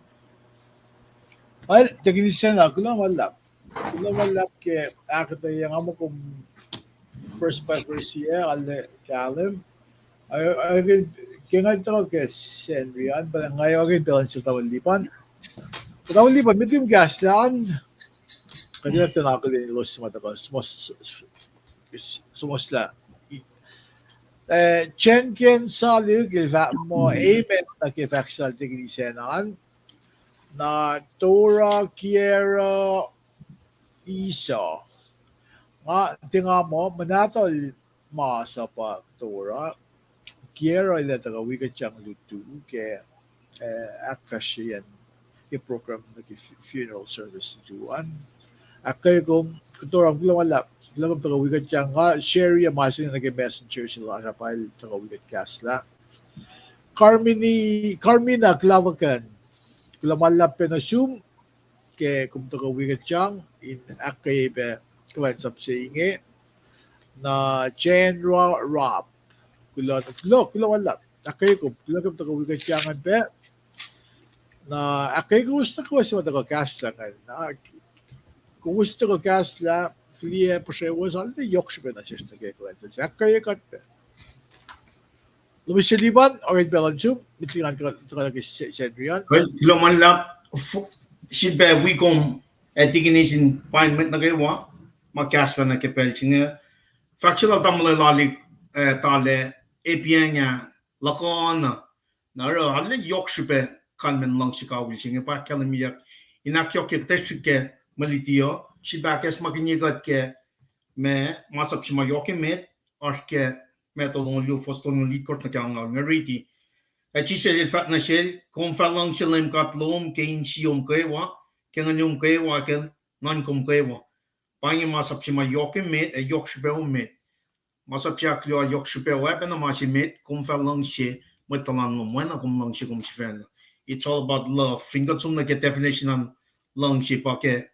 Well, technician na kulang walap. Kulang walap ke akita yang amo kung first year ale kalim. Ay kaya ito ke Senrian, pero ngayon agad balance sa tawalipan. Sa tawalipan, may yung gas lang. Kanina tinakal din los mata ko. Sumusla. Chen Ken Salu, gilva mo amen na kifaksal technicianan. Na Tora Kiera Isa. Nga, tinga mo, manatol masa pa Tora. Kiera ila taga wika chang lutu ke akfashian i-program na funeral service tuan. Akay kong kutorang wala lang taga wika chang nga share ya masin na messenger sila rapal taga wika kasla. Carmina Clavacan. Kulamalap penasum ke kum taga wika chang in akay be clients up saying na General Rob. Kula wala. Akay ko, kula kam taga wika changan pe. Na akay ko gusto ko sa taga kaslangan. Na kung gusto ko kasla, flie po siya was all the yoks pe na siya kay clients. Akay kat pe. Lumis Liban, orin belansum, mitlingan ka kay Cedrian. Well, kiloman lap si be wikom etigination payment na gawa makasla na kepel chinga factual tamle lalik tale epianga lakon na ro alle yokshipe kanmen lang sikawi chinga pa kalamia inakyo ke teshike malitio si bakes makinigat ke me masap si mayoke met arke metodon lu foston likort na kanga ngariti ci se il fat na shel kon falang chelem katlom kein siom kewa kenganium kewa ken nan kom kewa pangi masap si mayoke met yokshipe met masap siya klyo yokshipe weapon ma si met kon falang she metalan no mena kom lang si kom si fen it's all about love finger zum na get definition on lang si pa ke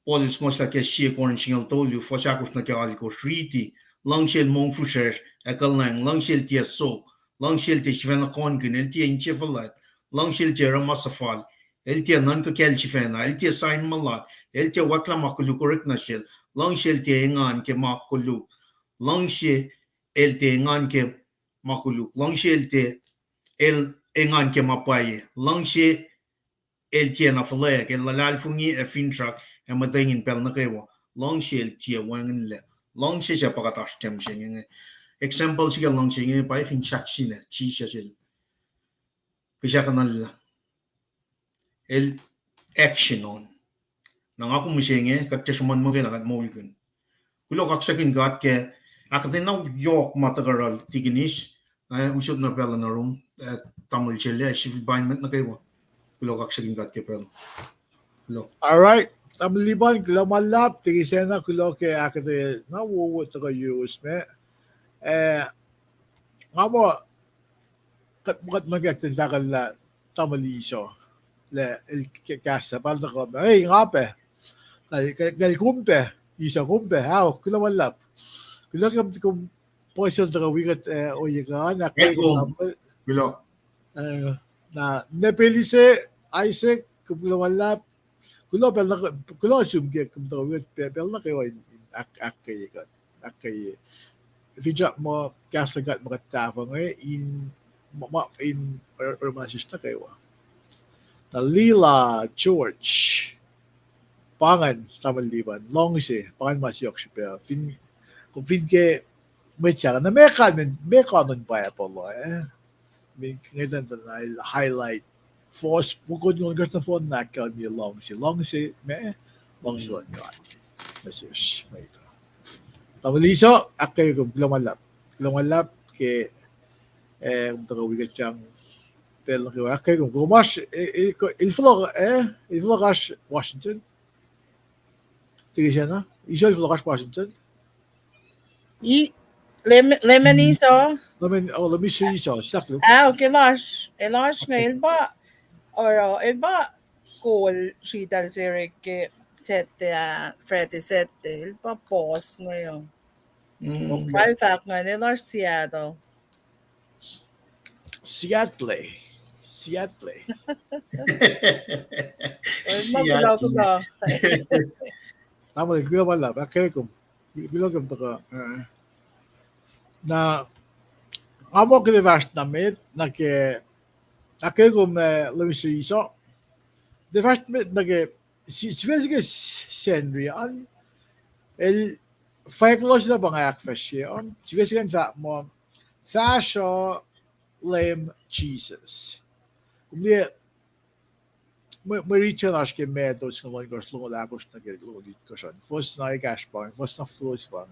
polis mos la ke she kon singal tolu fo sa kus na ke ali ko riti lang shel mon fusher ekalnang lang shel tia so lang shel te shvena kon gun el tia inche falat lang shel te ramasafal el tia nan ko kel shvena el tia sign malat el tia wakla makulu korek na shel lang shel te ngan ke makulu lang she el te ngan ke makulu lang shel te el ngan ke mapaye lang she el tia na flag el lalfungi e fintrack e matengin pel na kewa long shel tia wangen le long siya pagkatash kem siya. Example siya long siya pa fin shaksi na chi siya siya. Kaya kanal el action on. Nang ako mo siya kat kasuman mo kaya nakat mo ilgun. Kulo kaksakin gat ke akatin na yok matagaral tiginis usod na pala na room tamil siya civil environment na kayo. Kulo kaksakin gat ke pala. Kulo. Alright. Tamliban kulo malap tigisena kulo ke akate na wo to ka use me. Ngamo kat mukat magaktin takal la tamaliso. Le el kasa palta ko. Hey ngape. Kay kumpe. Isa kumpe. How kulo malap. Kulo kam poison to ka wigat o yaga na kay Kulo. na nepelise Isaac kulo malap. Kulo pel na kulo sumge kum to wigat pel na kayo akay Fidja mo kasagat makatafang in masista kayo. Na Lila George pangan sa Maliban long si pangan masyok siya kung fin ke may tsaka na may kanon pa po may ngayon na highlight force bukod yung gusto phone na kan ni long si may long si one god message may ito tamaliso akay kung lumalap ke magawigat siyang pel ke akay kung gumash il vlog Washington sige siya na il vlog Washington Lemoniso. let me see so saklo Okay, Elosh ngayon ba? Or iba cool Shital Zirik sette Freddy sette ilpa pause ngayon. O fact nga nila Seattle. Seattle Magulaw ko ka. tama lumalap akay kung bilog to ka na amo que vast na met na que akay kung let me see so the vast met na que si ves que Henry an el faiklos na bangak fashion si ves que fa mo fashion lame Jesus kumli Maricha acho que medos que logo slow lá gosto na logo dit ko siya first na gas pa first na flows pa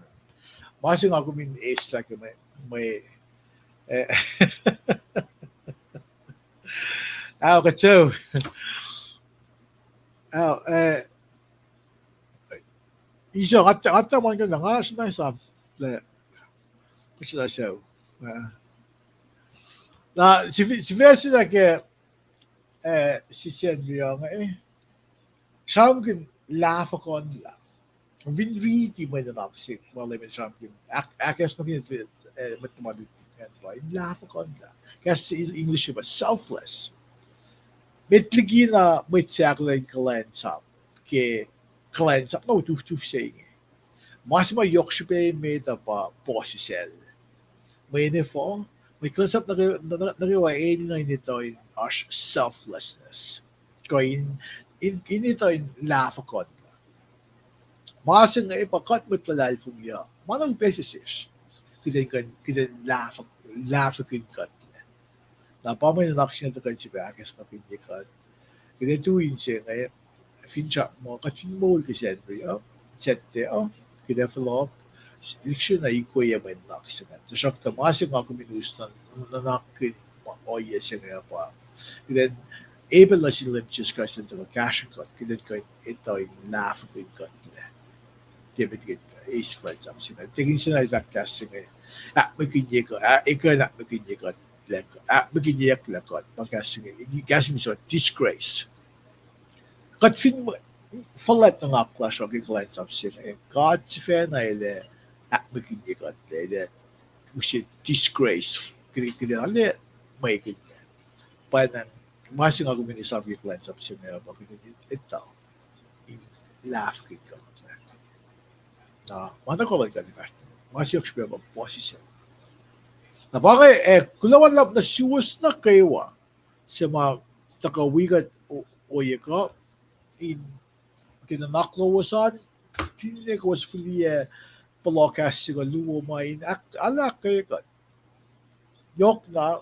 mas yung ako min is like may so iso at man ka nga sa sa le kasi na show na si versi na que si Sendrio nga Siya kan lafa kon la. Vin riti mo na naksik wala men siya kan akas mo kan matematikan ba lafa kon la. Kasi English ba selfless. Metligi na may tsaklan kalensap ke kalensap no tu saying. Mas ma yokshipe me ta pa posisel. May ne fo may kalensap na in nito in ash selflessness. Koin in ito in lafa kon. Masing nga ipakat mo talal fung ya. Manang beses Kidan lafa kin kat. Na pamay na naksyan to kan siya akas mapindikat. Kidan tuwin siya nga fincha mo kachin mo kasi Henry sette kidan follow liksyon na ikoy man naksyan. So siya ta masing nga kuminustan na nakin oye siya nga pa. Kidan able na sila discuss into the cash cut kidan ko ito yung lafa kin kat. David is flights up sila. Tingin sila yung kasi nga magkinye ko ikaw na magkinye ko magkinye ko lakot magkasi nga disgrace kat fin mo falat na nga clash of clients up sila God si fan na ile magkinye ko ile usi disgrace kaya ale may kinye pa na mas nga gumini sa clients up sila magkinye ito laugh ko na mana ko ba ganito mas yung siya ba posisyon na bagay kulawan lap na siwas na kaywa sa mga takawigat o yaka in kinanaklawasan tinig was fully palokas ko lumain alak ko yok na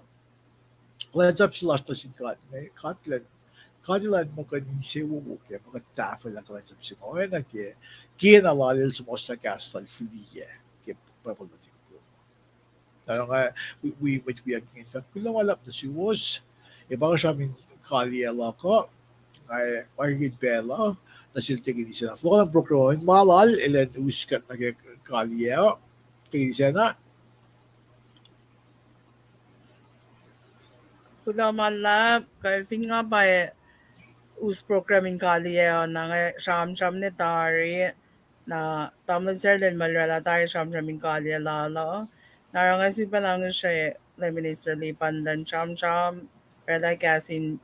lejap sila to sin kat ne katlen kadilan makanise wo ke makatafel ang lejap sin ko na ke kina lalil sumosta kastal filie ke papalmatik ko tarong we against kulang walap na si was ibang siya min kali alaka ay magiging bela na siltigin siya. Flo ng prokroin, malal, ilan uskat na kaliya, tingin siya na. Kula malap, kalfin nga ba us programming kali na sham ni tari na tamlan sir din malala tari sham kali lala. Naranga si palang siya minister lipan dan sham rela kasin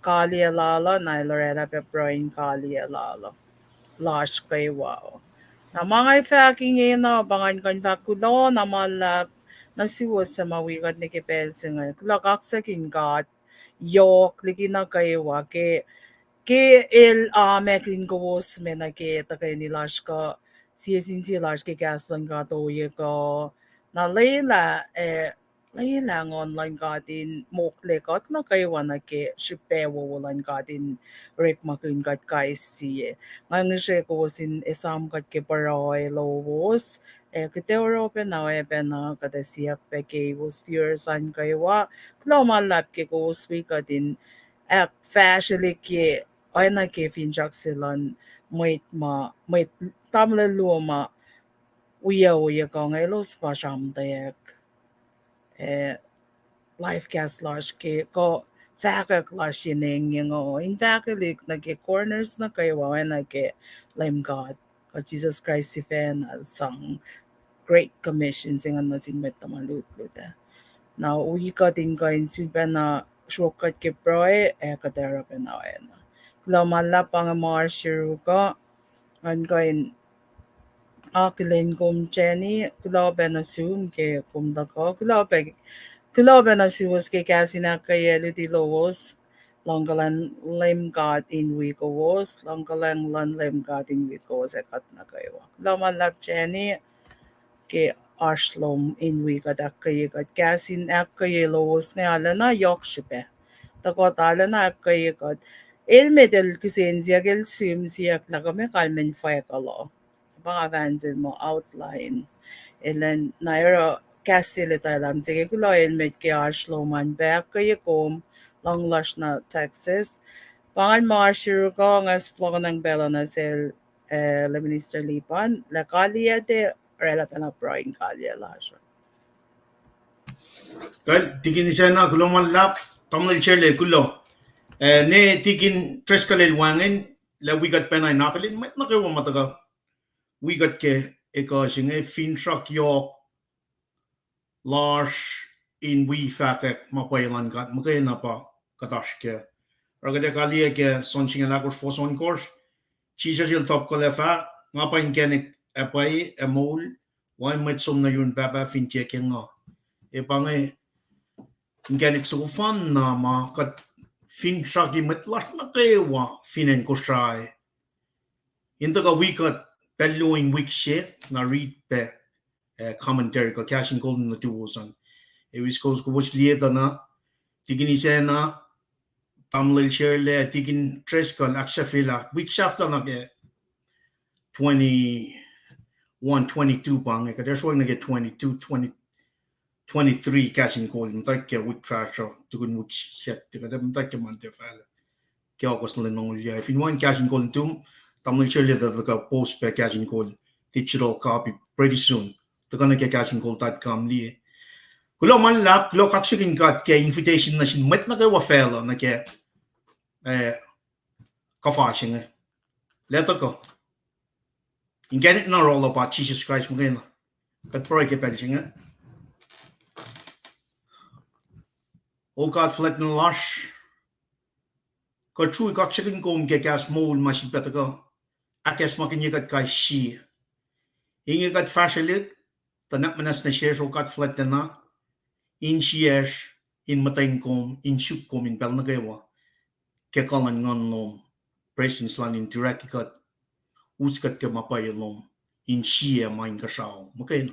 kali lala na lorela peproin kali lala. Lash kay wow. Na mga faking na bangan kan fakulo na malap na siwas sa mawigat ni kipelsi nga. Kulakak sa kinkat yok ligi na kayo ke el meklin ko was me na ke takay nilash ka siyasin silash ke kaslan ka to ye ko na layla ng online ka din mokle ka na kayo na ke shipewo walan ka din rek makin kat kay siye ngayon siya ko sin isam kat ke paroy lowos kite Europe na kada siyak pe ke was fiersan kayo klo malap ke ko speak ka din fashionly ke ay na ke finjak silan may tamla luma uya ka ngaylos pa siyam dayak life cast lash ke ko fakak lash yining yung in fakalik na ke corners na kayo na ke lime God ka Jesus Christ si fan sang Great Commission sing ano sin met malut-luta na uwi ka din ka in silpa na shortcut ke proy kadera pa na Lamala pang marshiru ka an kain akilin kum Jenny kulabe na sum ke kum da ko kulabe na suwas ke kasina kaya luti lowos langgalan lem god in week was langgalan lan lem god in week was ekat na kayo lamalap Jenny ke arslom in week at kaya kat kasin ak kaya lowos nga ala na yok shipe takot ala na kaya kat el kusensia gel siyak na kami kalmen fire kalo. Baka vansil mo outline. Ilan naira kasilita alam. Sige kulo elmet ke arslo man back kayo kom long lush na Texas. Pangan marshiru ko ngas flogo ng belo na sel la Minister Lipan. La kalia de rela pa na proing kalia lasha. Kal tigin siya na kulo malap tamlay chele kulo. Ne tigin tres kalel wangin la wigat penay nakalin mat nakawa mataga wigat ke eka singe fin shak yok large in we fakak mapaylan gat makay na pa katash ke ragade kalia ke son singe lagos for son course chisha sil top ko lefa ngapain kenik apay emol why met som na yun baba fin checking nga e pangay kenik so fan na ma kat fin shaki met las na kewa finen ko shy into ka wikat peluing week shit na read pe commentary ko cashin golden na tuwosan e wis ko was lieta na tigini sena tamlil share tigin tres ko aksha fila week shafta na ke 21-22 pang e kada showing na get 22-23 cashin golden tak ke week fashion tugun week shit kada tak ke man te fala ke akos le no ya if you want cashin golden tum tamlil share the post pe cashin golden digital copy pretty soon they're gonna get cashingold.com li kulo man lap kulo kaksikin kat ke invitation na sin met na ke wafela na ke kafashing leto ko inganit na roll up at Jesus Christ mo na kat pro ke pelching oh God flat na lash ko chui kaksikin ko ke gas mol masin peta ko akes makin kat kai shi inge kat fashilit tanak manas na share so kat flat na in shares in mateng kom in shup kom in bel na gawa ke kalan ngon nom presence lan in direct kat uskat ke mapay lom in sia main ka sao makain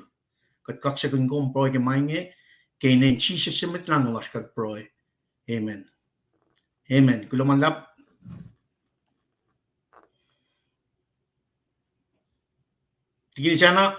kat kak sekun gom pro ke mainge kainen chi se semet lang las kat pro. Amen. Amen. Kulaman lap. Tigil sana